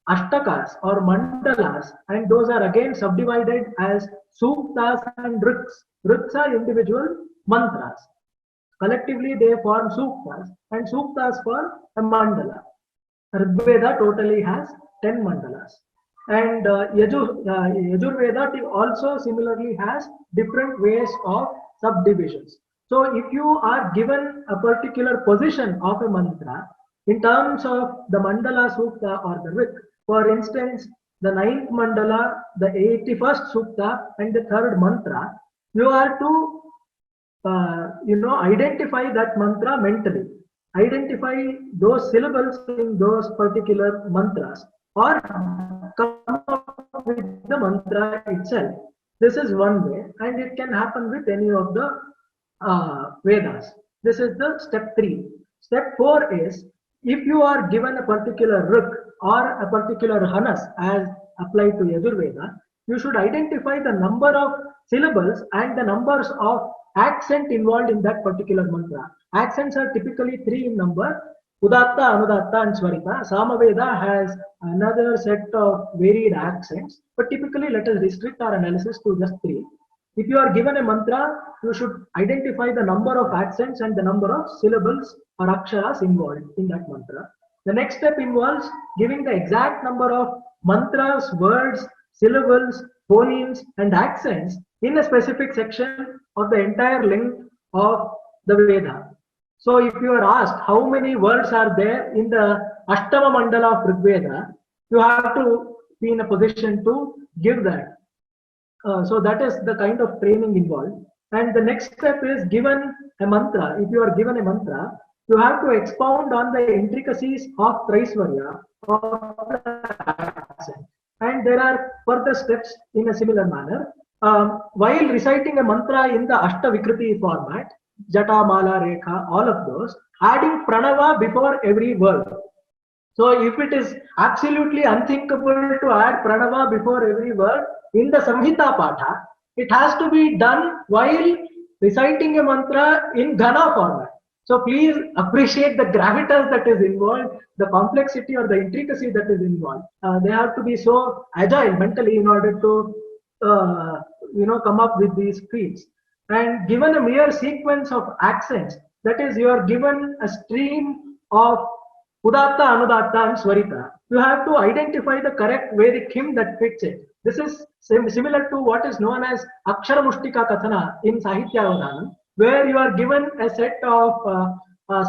ashtakas or mandalas, and those are again subdivided as suktas and riks. Riks are individual mantras. Collectively, they form suktas, and suktas form a mandala. Rigveda totally has 10 mandalas. And Yajurveda also similarly has different ways of subdivisions. So if you are given a particular position of a mantra in terms of the mandala sukta or the rik, for instance, the 9th mandala, the 81st sukta, and the 3rd mantra, you are to identify that mantra mentally. Identify those syllables in those particular mantras, or come up with the mantra itself. This is one way, and it can happen with any of the Vedas. This is the step 3. Step 4 is, if you are given a particular rik or a particular hanas as applied to Yajurveda, you should identify the number of syllables and the numbers of accent involved in that particular mantra. Accents are typically 3 in number: Udatta, Anudatta, and Swarita. Samaveda has another set of varied accents, but typically let us restrict our analysis to just 3. If you are given a mantra, you should identify the number of accents and the number of syllables or aksharas involved in that mantra. The next step involves giving the exact number of mantras, words, syllables, phonemes, and accents in a specific section of the entire length of the Veda. So if you are asked how many words are there in the Ashtama Mandala of Rig Veda, you have to be in a position to give that. So that is the kind of training involved. And the next step is, given a mantra, if you are given a mantra, you have to expound on the intricacies of Traisvarya, of the accent. And there are further steps in a similar manner. While reciting a mantra in the Ashtavikriti format, Jata, Mala, Rekha, all of those, adding pranava before every word. So if it is absolutely unthinkable to add pranava before every word in the Samhita Patha, it has to be done while reciting a mantra in Ghana format. So please appreciate the gravitas that is involved, the complexity or the intricacy that is involved. They have to be so agile mentally in order to come up with these feats. And given a mere sequence of accents, that is, you are given a stream of Udatta, Anudatta, and Swarita, you have to identify the correct Vedic hymn that fits it. This is similar to what is known as Akshara Mushtika Kathana in Sahitya Avadhanam, where you are given a set of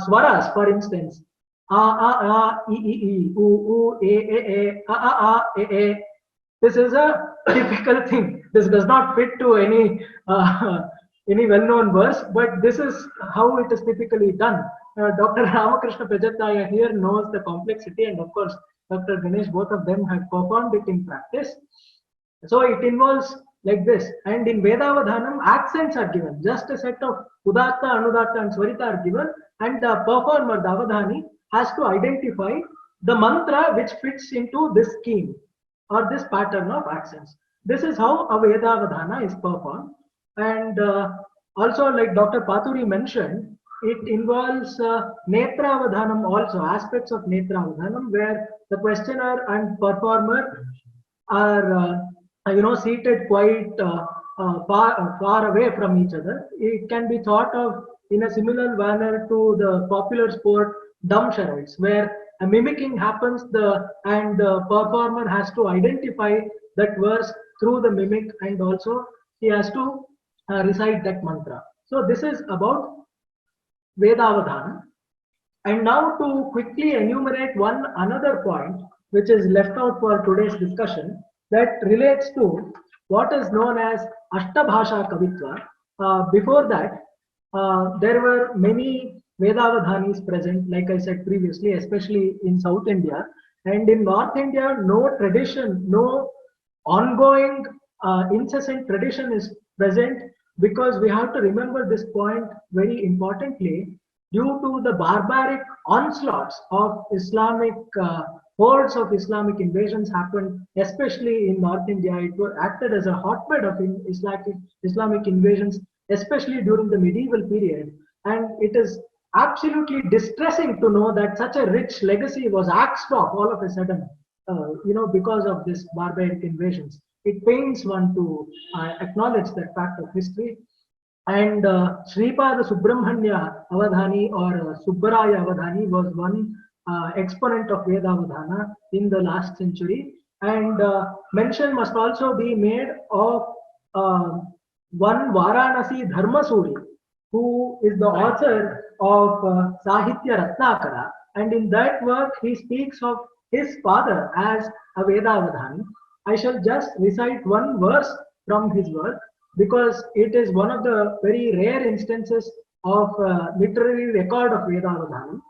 swaras, for instance, a, a, e, e, u, e, a, e. This is a typical thing. This does not fit to any well-known verse, but this is how it is typically done. Dr. Ramakrishna Pejataya here knows the complexity, and of course, Dr. Ganesh, both of them have performed it in practice. So it involves like this. And in Vedavadhanam, accents are given. Just a set of Udatta, Anudatta, and Swarita are given, and the performer, the Avadhani, has to identify the mantra which fits into this scheme or this pattern of accents. This is how a Vedavadhana is performed. And also, like Dr. Paturi mentioned, it involves Netravadhanam also, aspects of Netravadhanam, where the questioner and performer are seated quite far away from each other. It can be thought of in a similar manner to the popular sport dumb charades, where a mimicking happens and the performer has to identify that verse through the mimic, and also he has to recite that mantra. So this is about Vedavadhana. And now to quickly enumerate another point which is left out for today's discussion, that relates to what is known as Ashtabhasha Kavitva. Before that, there were many Vedavadhanis present, like I said previously, especially in South India. And in North India, no tradition, no ongoing incessant tradition is present, because we have to remember this point very importantly. Due to the barbaric onslaughts of Islamic hordes of Islamic invasions happened, especially in North India. It acted as a hotbed of Islamic invasions especially during the medieval period. And it is absolutely distressing to know that such a rich legacy was axed off all of a sudden, because of this barbaric invasions. It pains one to acknowledge that fact of history. And Sripada Subramanya Avadhani or Subbaraya Avadhani was one exponent of Vedavadhana in the last century. And mention must also be made of uh, one Varanasi Dharmasuri, who is the author of Sahitya Ratnakara. And in that work, he speaks of his father as a Vedavadhani. I shall just recite one verse from his work because it is one of the very rare instances of literary record of Vedavadhanam.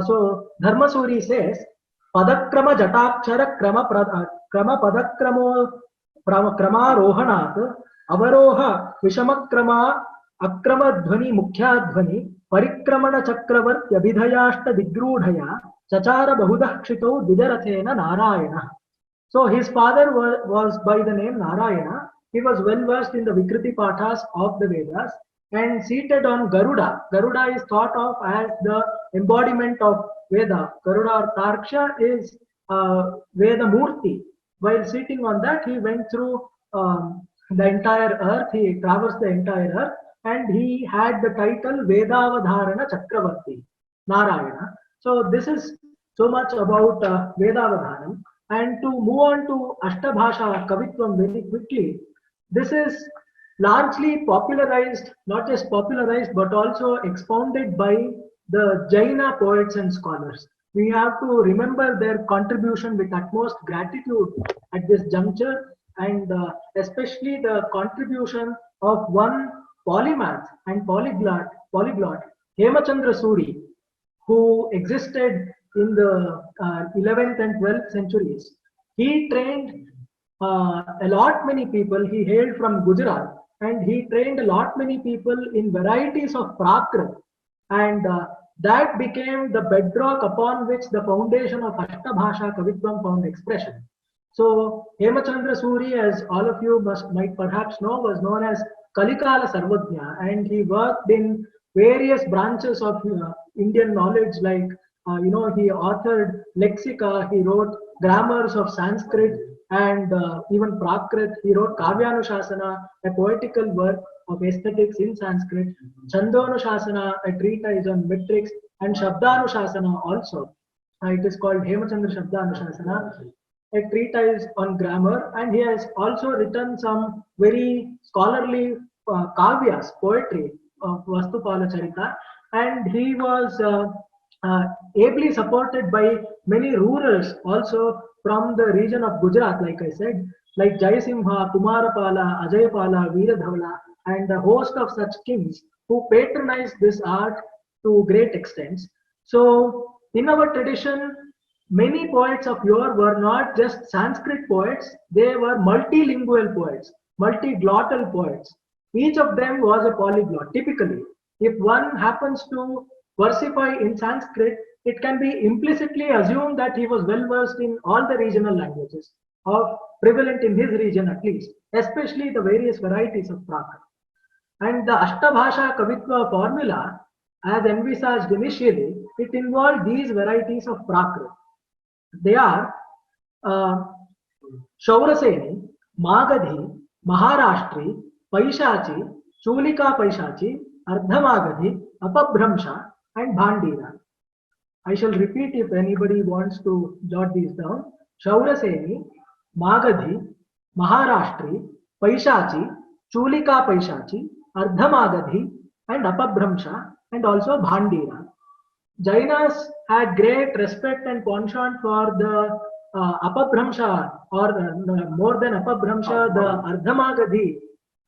So Dharmasuri says, Padakrama Jatakshara Krama Padakramo Kramarohanat Avaroha Vishamakrama Akramadhvani Mukhyadhvani Parikramana Chakravarti Abhidhayashta Digrudhaya Chachara Bahudakshito Didarathena Narayana. So his father was by the name Narayana. He was well versed in the Vikriti Pathas of the Vedas and seated on Garuda. Garuda is thought of as the embodiment of Veda. Garuda or Tarksha is Veda Murti. While sitting on that, he went through the entire earth, he traversed the entire earth, and he had the title Vedavadharana Chakravarti, Narayana. So this is so much about Vedavadhanam. And to move on to Ashtabhasha Kavitvam very quickly, this is largely popularized, not just popularized, but also expounded by the Jaina poets and scholars. We have to remember their contribution with utmost gratitude at this juncture, and especially the contribution of one polymath and polyglot, Hemachandra Suri, who existed in the 11th and 12th centuries. He trained a lot many people. He hailed from Gujarat, and he trained a lot many people in varieties of Prakrit, and that became the bedrock upon which the foundation of Ashtabhasha Kavitvam found expression. So Hemachandra Suri, as all of you might perhaps know, was known as Kalikala Sarvajna, and he worked in various branches of Indian knowledge, like he authored Lexica, he wrote grammars of Sanskrit and even Prakrit. He wrote Kavyanushasana, a poetical work of aesthetics in Sanskrit, Chandonushasana, a treatise on metrics, and Shabdanushasana also. It is called Hemachandra Shabdanushasana, a treatise on grammar, and he has also written some very scholarly kavyas, poetry of Vastupala Charita, and he was ably supported by many rulers also from the region of Gujarat, like I said, like Jayasimha, Kumarapala, Ajayapala, Veeradhavla, and a host of such kings who patronized this art to great extents. So, in our tradition, many poets of yore were not just Sanskrit poets, they were multilingual poets, multiglottal poets. Each of them was a polyglot. Typically, if one happens to versify in Sanskrit, it can be implicitly assumed that he was well versed in all the regional languages, or prevalent in his region at least, especially the various varieties of Prakrit. And the Ashtabhasha Kavitva formula, as envisaged initially, it involved these varieties of Prakrit. They are Shauraseni, Magadhi, Maharashtri, Paishachi, Chulika Paishachi, Ardhamagadhi, Apabhramsha, and Bhandira. I shall repeat if anybody wants to jot these down. Shauraseni, Magadhi, Maharashtri, Paishachi, Chulika Paishachi, Ardhamagadhi, and Apabhramsha, and also Bhandira. Jainas had great respect and penchant for the Apabhramsha, or more than Apabhramsha, the Ardhamagadhi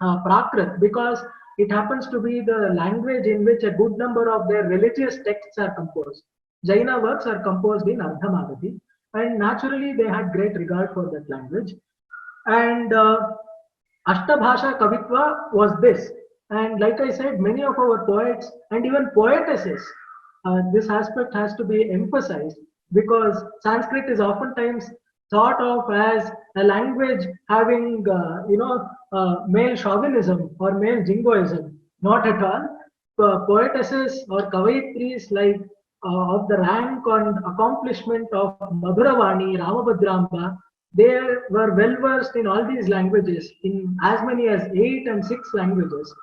Prakrit, because it happens to be the language in which a good number of their religious texts are composed. Jaina works are composed in Ardhamagadhi, and naturally they had great regard for that language. And Ashtabhasha Kavitva was this. And like I said, many of our poets and even poetesses, this aspect has to be emphasized because Sanskrit is oftentimes thought of as a language having, male chauvinism or male jingoism. Not at all. Poetesses or kavitris like of the rank and accomplishment of Madhuravani, Ramabhadraamba, they were well versed in all these languages, in as many as 8 and 6 languages.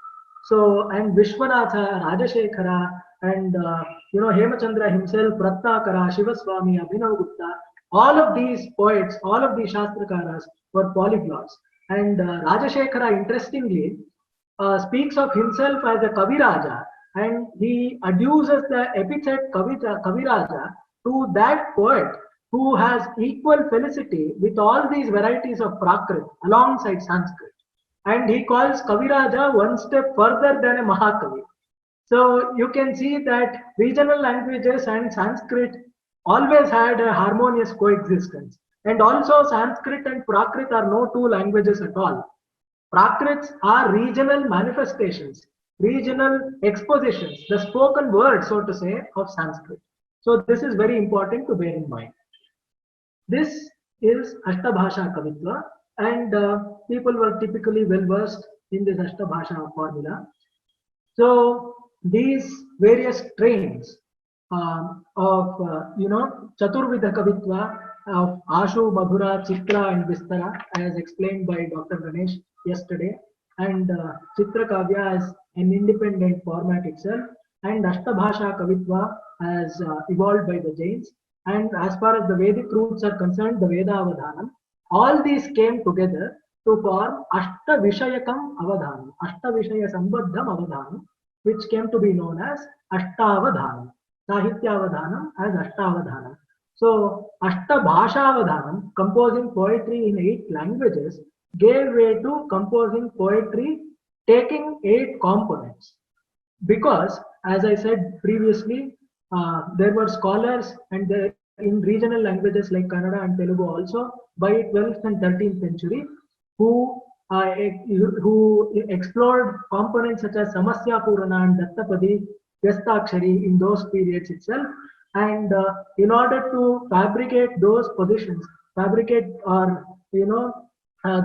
So, and Vishwanatha, Rajashekhara, and Hemachandra himself, Ratnakara, Shivaswamy, Abhinavgupta, all of these poets, all of these Shastrakaras were polyglots. And Rajashekhara, interestingly, speaks of himself as a Kaviraja, and he adduces the epithet Kaviraja to that poet who has equal felicity with all these varieties of Prakrit alongside Sanskrit. And he calls Kaviraja one step further than a Mahakavi. So you can see that regional languages and Sanskrit always had a harmonious coexistence. And also Sanskrit and Prakrit are no two languages at all. Prakrits are regional manifestations, regional expositions, the spoken word, so to say, of Sanskrit. So this is very important to bear in mind. This is Ashtabhasha Kavitva, and people were typically well versed in this Ashtabhasha formula. So these various trains of Chaturvidha Kavitva of Ashu, Madhura, Chitra, and Vistara, as explained by Dr. Ganesh yesterday, and Chitra Kavya as an independent format itself, and Ashtabhasha Kavitva as evolved by the Jains. And as far as the Vedic roots are concerned, the Veda Avadhanam, all these came together to form Ashta Vishayakam Avadhanam, Ashta Vishaya Sambadham Avadhanam, which came to be known as Ashtavadhanam, Sahitya Avadhanam as Ashtavadhanam. So Ashtabhashavadhanam, composing poetry in 8 languages, gave way to composing poetry taking 8 components. Because, as I said previously, there were scholars and in regional languages like Kannada and Telugu also by 12th and 13th century who explored components such as Samasya Purana and Dattapadi, Vyastakshari in those periods itself. And in order to fabricate those positions,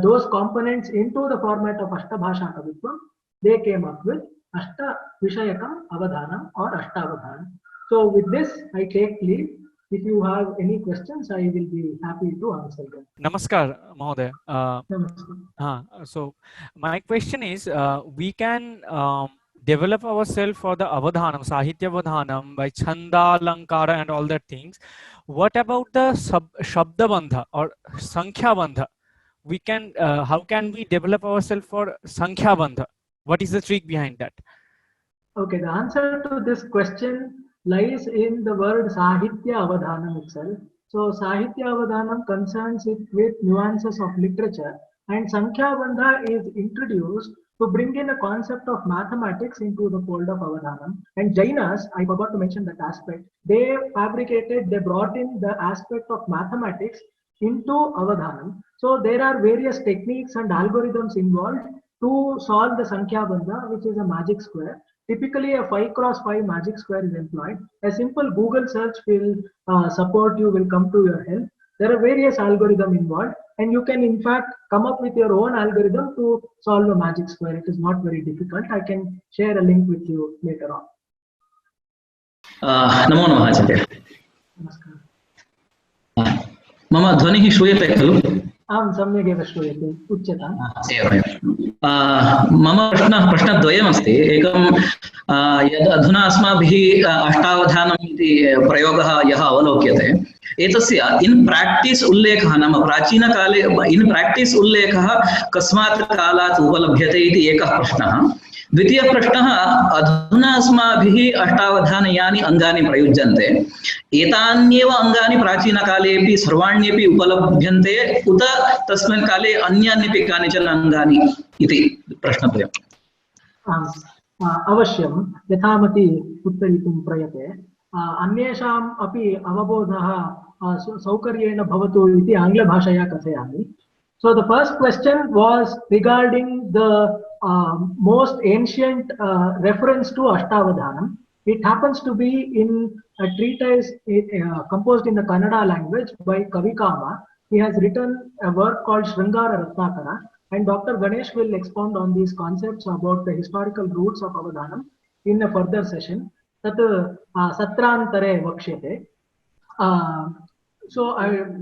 those components into the format of Ashtabhasha Kavitvam, they came up with Ashta Vishayakam Avadhanam or Ashtavadhanam. So with this, I take leave. If you have any questions, I will be happy to answer them. Namaskar, Mahoday. Namaskar. So my question is, we can develop ourselves for the Avadhanam, Sahitya Avadhanam by Chanda, Lankara and all that things. What about the Shabda Bandha or Sankhya Bandha? We can, how can we develop ourselves for Sankhya Bandha? What is the trick behind that? Okay, the answer to this question lies in the word Sahitya Avadhanam itself. So Sahitya Avadhanam concerns it with nuances of literature, and Sankhya Bandha is introduced to bring in a concept of mathematics into the fold of Avadhanam. And Jainas, I forgot to mention that aspect, they brought in the aspect of mathematics into Avadhanam. So there are various techniques and algorithms involved to solve the Sankhya Bandha, which is a magic square. Typically, a 5x5 magic square is employed. A simple Google search will will come to your help. There are various algorithms involved, and you can in fact come up with your own algorithm to solve a magic square. It is not very difficult. I can share a link with you later on. नमो नमः आचार्य। नमस्कार। मम ध्वनिः श्रूयते खलु? आं सम्यगेव श्रूयते, उच्यताम्। मम प्रश्नद्वयमस्ति। एकं यद् अधुना अस्माभिः अष्टावधानम् इति प्रयोगः यः अवलोक्यते, एतस्य इन् प्राक्टिस् उल्लेखः नाम प्राचीनकाले इन् प्राक्टिस् उल्लेखः कस्मात् कालात् उपलभ्यते इति एकः प्रश्नः। द्वितीयः प्रश्नः, अधुना अस्माभिः अष्टावधानयानि अङ्गानि प्रयुज्यन्ते, एतान्येव अङ्गानि प्राचीनकालेपि सर्वाण्यपि उपलभ्यन्ते उत तस्मिन् काले अन्यान्यपि कानिचन अङ्गानि इति प्रश्नद्वयम्। अवश्यं यथामति उत्तरितुं प्रयते। अन्येषाम् अपि अवबोधः सौकर्येण भवतु इति आङ्ग्लभाषया कथयामि। So the first question was regarding the most ancient reference to Ashtavadhanam. It happens to be in a treatise composed in the Kannada language by Kavi Kama. He has written a work called Sringara Ratnakara, and Dr. Ganesh will expound on these concepts about the historical roots of Avadhanam in a further session. Tat satrantare vakshyate.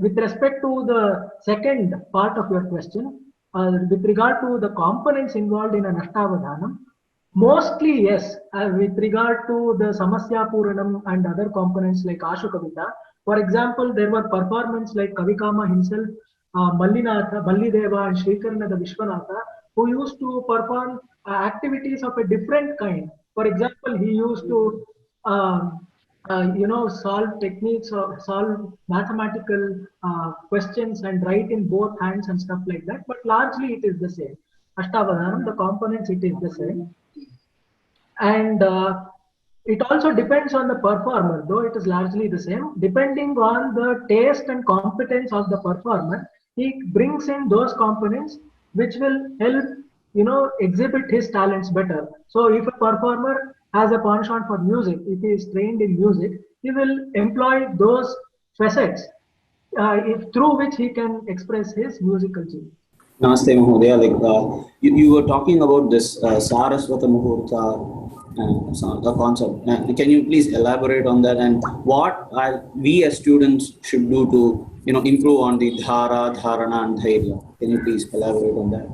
With respect to the second part of your question, with regard to the components involved in an Ashtavadhanam, mostly yes, with regard to the Samasya Puranam and other components like Ashu Kavita. For example, there were performances like Kavikama himself, Mallinatha, Mallideva and Srikarna the Vishwanatha, who used to perform activities of a different kind. For example, he used to solve techniques or solve mathematical questions and write in both hands and stuff like that. But largely it is the same. Ashtavadhanam, the components, it is the same. And it also depends on the performer, though it is largely the same. Depending on the taste and competence of the performer, he brings in those components which will help, exhibit his talents better. So if a performer has a penchant for music, if he is trained in music, he will employ those facets through which he can express his musical genius. Namaste Mahodaya, you were talking about this Saraswata Muhurta the concept. Can you please elaborate on that, and what we as students should do to improve on the Dhara, Dharana and Dhairya? Can you please elaborate on that?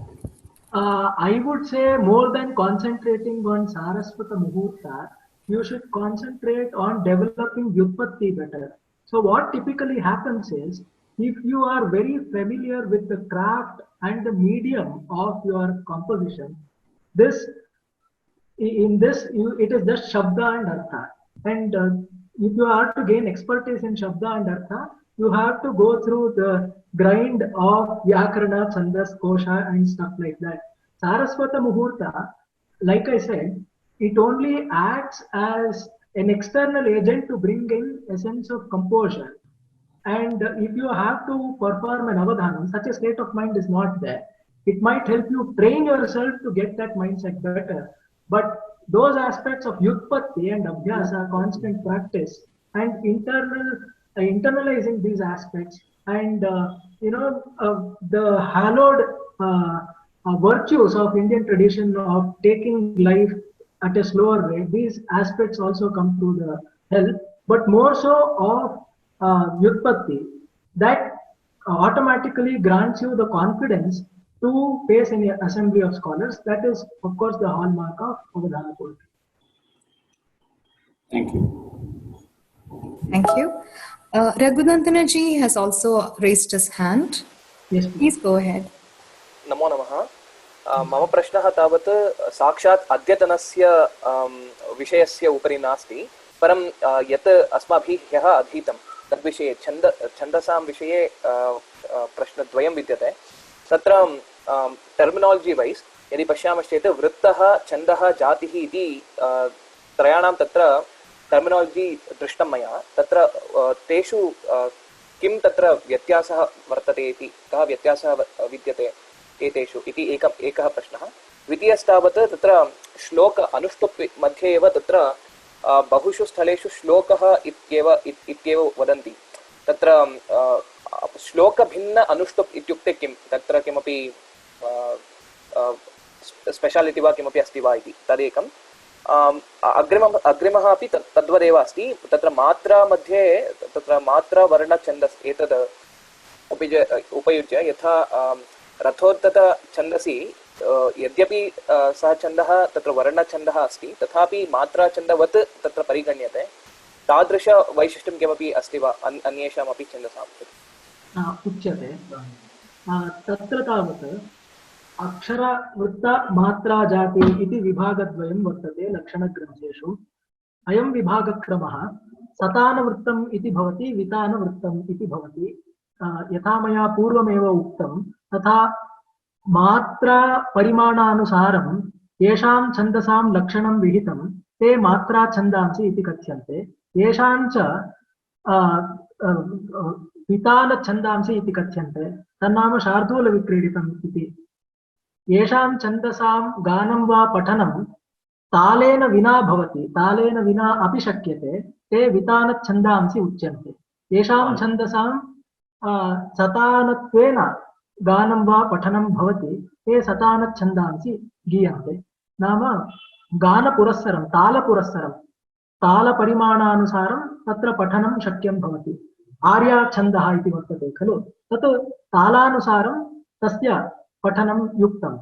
I would say more than concentrating on Saraswata Muhurta, you should concentrate on developing Vyutpatti better. So what typically happens is, if you are very familiar with the craft and the medium of your composition, it is just Shabda and Artha. And if you are to gain expertise in Shabda and Artha, you have to go through the grind of Vyakarana, Chandas, Kosha and stuff like that. Saraswata Muhurta, like I said, it only acts as an external agent to bring in a sense of composure. And if you have to perform an Avadhanam, such a state of mind is not there. It might help you train yourself to get that mindset better. But those aspects of Yutpatti and Abhyasa, constant practice, and internalizing these aspects, and the hallowed virtues of Indian tradition of taking life at a slower rate, these aspects also come to the help, but more so of Vyutpatti, that automatically grants you the confidence to face any assembly of scholars. That is, of course, the hallmark of Avadhana poetry. Thank you. Thank you. Raghunandana ji has also raised his hand. Yes, please go ahead. नमो नमः। मम प्रश्नः तावत् साक्षात् अद्यतनस्य विषयस्य उपरि नास्ति, परं यत् अस्माभिः ह्यः अधीतं तद्विषये छन्दसां विषये प्रश्नद्वयं विद्यते। तत्र टर्मिनालजि वैस् यदि पश्यामश्चेत् वृत्तः, छन्दः, जातिः इति त्रयाणां तत्र टर्मिनालजि दृष्टं मया। तत्र तेषु किं तत्र व्यत्यासः वर्तते इति, कः व्यत्यासः विद्यते एतेषु इति एकः प्रश्नः। द्वितीयस्तावत् तत्र श्लोक अनुष्टुप् मध्ये एव तत्र बहुषु स्थलेषु श्लोकः इत्येव वदन्ति। तत्र श्लोकभिन्न अनुष्टुप् इत्युक्ते किं, तत्र किमपि स्पेशालिटि वा किमपि अस्ति वा इति तदेकम्। अग्रिमः अपि तद्वदेव अस्ति। तत्र मात्रा मध्ये तत्र मात्रावर्णछन्दस् एतद् उपयुज्य यथा रथोत्तत छन्दसि यद्यपि सः छन्दः तत्र वर्णछन्दः अस्ति, तथापि मात्राछन्दवत् तत्र परिगण्यते। तादृशवैशिष्ट्यं किमपि अस्ति वा अन्येषामपि छन्दसां? उच्यते तत्र तावत् अक्षरवृत्त मात्रा जाति इति विभागद्वयं वर्तते लक्षणग्रन्थेषु। अयं विभागक्रमः सतानवृत्तम् इति भवति, वितानवृत्तम् इति भवति। यथा मया पूर्वमेव उक्तं तथा मात्रा परिमाणानुसारं येषां छन्दसां लक्षणं विहितं ते मात्रा छन्दांसि इति कथ्यन्ते। येषां च वितान छन्दांसि इति कथ्यन्ते, तन्नाम शार्दूल विक्रीडितम् इति। येषां छन्दसां गानं वा पठनं तालेन विना भवति, तालेन विना अपि शक्यते, ते वितान छन्दांसि उच्यन्ते। येषां छन्दसां सतानत्वेन गानं वा पठनं भवति ते सतानच्छन्दांसि गीयन्ते। नाम गानपुरस्सरं तालपुरस्सरं तालपरिमाणानुसारं तत्र पठनं शक्यं भवति। आर्याछन्दः इति वर्तते खलु, तत् तालानुसारं तस्य पठनं युक्तं।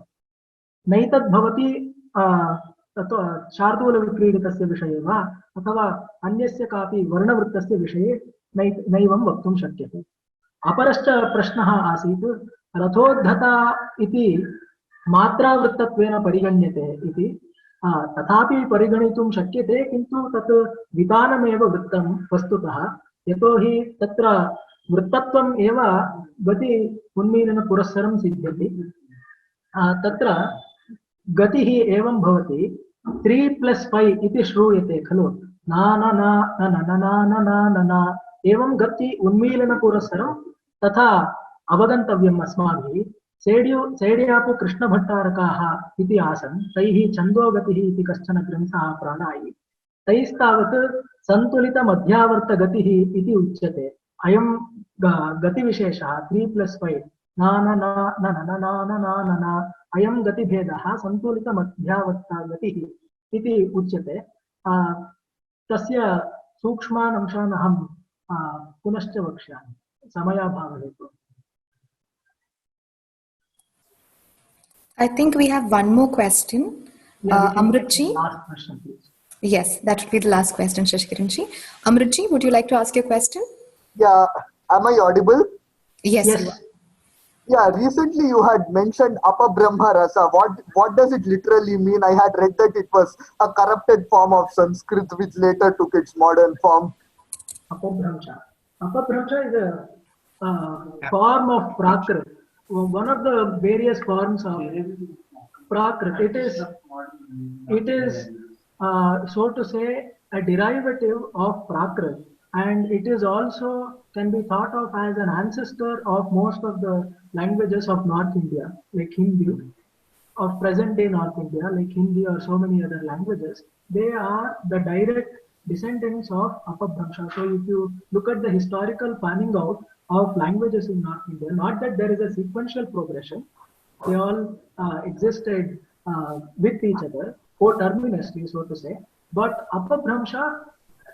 नैतद्भवति शार्दूलविक्रीडितस्य विषये वा अथवा अन्यस्य कापि वर्णवृत्तस्य विषये नैवं वक्तुं शक्यते। अपरश्च प्रश्नः आसीत् रथोद्धता इति मात्रावृत्तत्वेन परिगण्यते इति। तथापि परिगणितुं शक्यते, किन्तु तत् वितानमेव वृत्तं वस्तुतः, यतोहि तत्र वृत्तत्वम् एव गति उन्मीलनपुरस्सरं सिद्ध्यति। तत्र गतिः एवं भवति 3+5 इति श्रूयते खलु, ना न न न न न न न न एवं गति उन्मीलनपुरस्सरं तथा अवगन्तव्यम् अस्माभिः। सेड्यापु कृष्णभट्टारकाः इति आसन्, तैः छन्दोगतिः इति कश्चन ग्रन्थः प्राणायि, तैस्तावत् सन्तुलितमध्यावर्तगतिः इति उच्यते। अयं गतिविशेषः 3+5 न न न न न न न न न अयं गतिभेदः सन्तुलितमध्यावर्तगतिः इति उच्यते। तस्य सूक्ष्मान् अंशान् अहं पुनश्च वक्ष्यामि समयाभावहेतु। I think we have one more question. Amritji? Last question, please. Yes, that will be the last question, Shashikiranji. Amritji, would you like to ask your question? Yeah, am I audible? Yes. Yes. You are. Yeah, recently you had mentioned Apabrahma Rasa. What does it literally mean? I had read that it was a corrupted form of Sanskrit which later took its modern form. Apabhramsha. Apabhramsha is a form of Prakrit. One of the various forms of Prakrit. It is so to say a derivative of Prakrit, and it is also can be thought of as an ancestor of most of the languages of North India, like Hindi, of present day North India, like Hindi or so many other languages. They are the direct descendants of Apabhramsha. So if you look at the historical panning out of languages in North India, not that there is a sequential progression, they all existed with each other, coterminously, so to say. But Apabhramsha,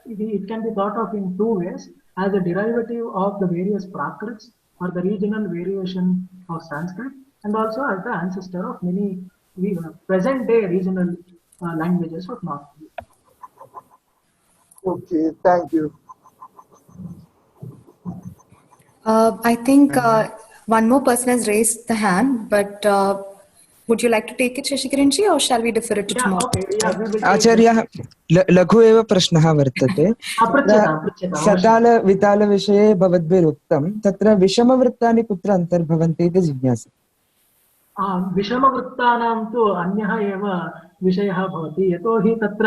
it can be thought of in two ways: as a derivative of the various Prakrits or the regional variation of Sanskrit, and also as the ancestor of many present-day regional languages of North India. Okay, thank you. I think one more person has raised the hand, but would you like to take it, Shashikiranji, or shall we defer it to tomorrow? Okay, we will take आचार्यः लघु एव प्रश्नः वर्तते। सताल विताल विषये भवद्भिः उक्तं, तत्र विषमवृत्तानि कुत्र अन्तर्भवन्ति इति जिज्ञासा। विषमवृत्तानां तु अन्यः एव विषयः भवति, यतोहि तत्र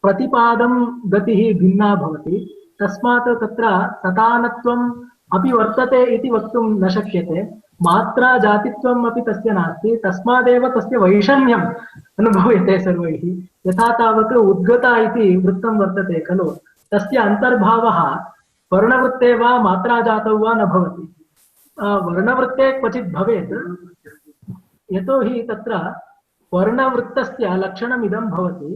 प्रतिपादं गतिः भिन्ना भवति, तस्मात् तत्र सतानत्वम् अपि वर्तते इति वक्तुं न शक्यते, मात्रा जातित्वम् अपि तस्य नास्ति, तस्मादेव तस्य वैषम्यम् अनुभूयते सर्वैः। यथा तावत् उद्गता इति वृत्तं वर्तते खलु, तस्य अन्तर्भावः वर्णवृत्ते वा मात्राजातौ वा न भवति। वर्णवृत्ते क्वचित् भवेत्, यतोहि तत्र वर्णवृत्तस्य लक्षणमिदं भवति,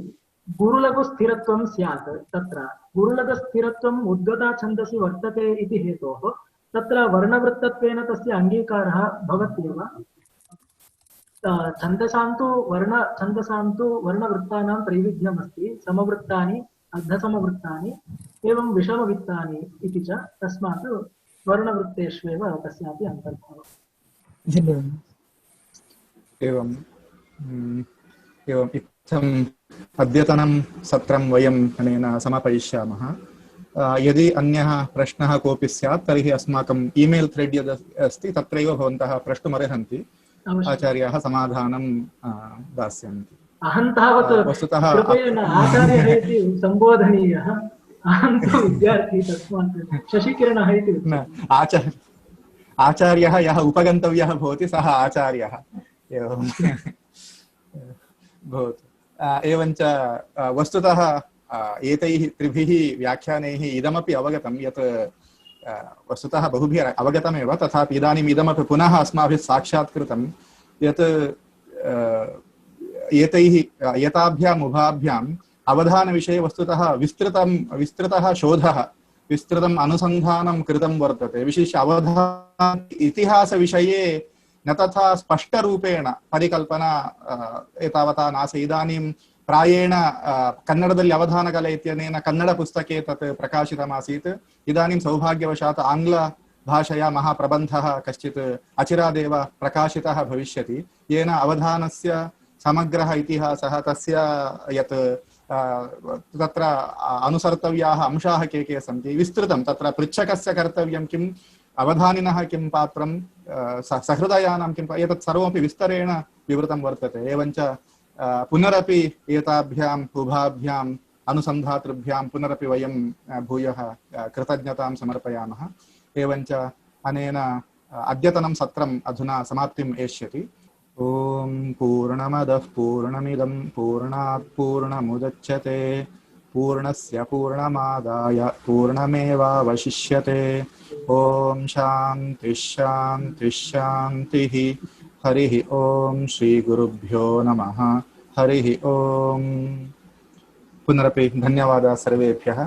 गुरुलघुस्थिरत्वं स्यात्। तत्र गुरुलघुस्थिरत्वम् उद्गता छन्दसि वर्तते इति हेतोः तत्र वर्णवृत्तत्वेन तस्य अङ्गीकारः भवत्येव। छन्दसां तु वर्णवृत्तानां त्रैविध्यमस्ति, समवृत्तानि, अर्धसमवृत्तानि, एवं विषमवृत्तानि इति च। तस्मात् वर्णवृत्तेष्वेव तस्यापि अन्तर्भावः। एवम् इत्थम् अद्यतनं सत्रं वयम् अनेन समापयिष्यामः। यदि अन्यः प्रश्नः कोऽपि स्यात् तर्हि अस्माकम् ईमेल् थ्रेड् यद् अस्ति तत्रैव भवन्तः प्रष्टुमर्हन्ति, आचार्याः समाधानं दास्यन्ति। अहं तावत् वस्तुतः कृपेण आचार्यः इति सम्बोधनीयः, अहं तु विद्यार्थी, तस्मात् शशिकिरणः इति आचार्यः यः उपगन्तव्यः भवति सः आचार्यः एवं भवतु। एवञ्च वस्तुतः एतैः त्रिभिः व्याख्यानैः इदमपि अवगतं यत् वस्तुतः बहुभिः अवगतमेव, तथापि इदानीम् इदमपि पुनः अस्माभिः साक्षात्कृतं यत् एताभ्याम् उभाभ्याम् अवधानविषये वस्तुतः विस्तृतः शोधः, विस्तृतम् अनुसन्धानं कृतं वर्तते। विशिष्य अवधान इतिहासविषये न तथा स्पष्टरूपेण परिकल्पना एतावता नास्ति। इदानीं प्रायेण कन्नडदल्लि अवधानकले इत्यनेन कन्नडपुस्तके तत् प्रकाशितमासीत्। इदानीं सौभाग्यवशात् आङ्ग्लभाषया महाप्रबन्धः कश्चित् अचिरादेव प्रकाशितः भविष्यति, येन अवधानस्य समग्रः इतिहासः, तस्य यत् तत्र अनुसर्तव्याः अंशाः के सन्ति विस्तृतं, तत्र पृच्छकस्य कर्तव्यं किम्, अवधानिनः किं पात्रं, सहृदयानां किं, एतत् सर्वमपि विस्तरेण विवृतं वर्तते। एवञ्च पुनरपि एताभ्याम् उभाभ्याम् अनुसन्धातृभ्यां पुनरपि वयं भूयः कृतज्ञतां समर्पयामः। एवञ्च अनेन अद्यतनं सत्रम् अधुना समाप्तिम् एष्यति। ॐ पूर्णमदः पूर्णमिदं पूर्णात् पूर्णमुदच्यते पूर्णस्य पूर्णमादाय पूर्णमेवावशिष्यते। ॐ शान्तिः शान्तिः शान्तिः। हरिः ॐ श्रीगुरुभ्यो नमः। हरिः ॐ। पुनरपि धन्यवादाः सर्वेभ्यः।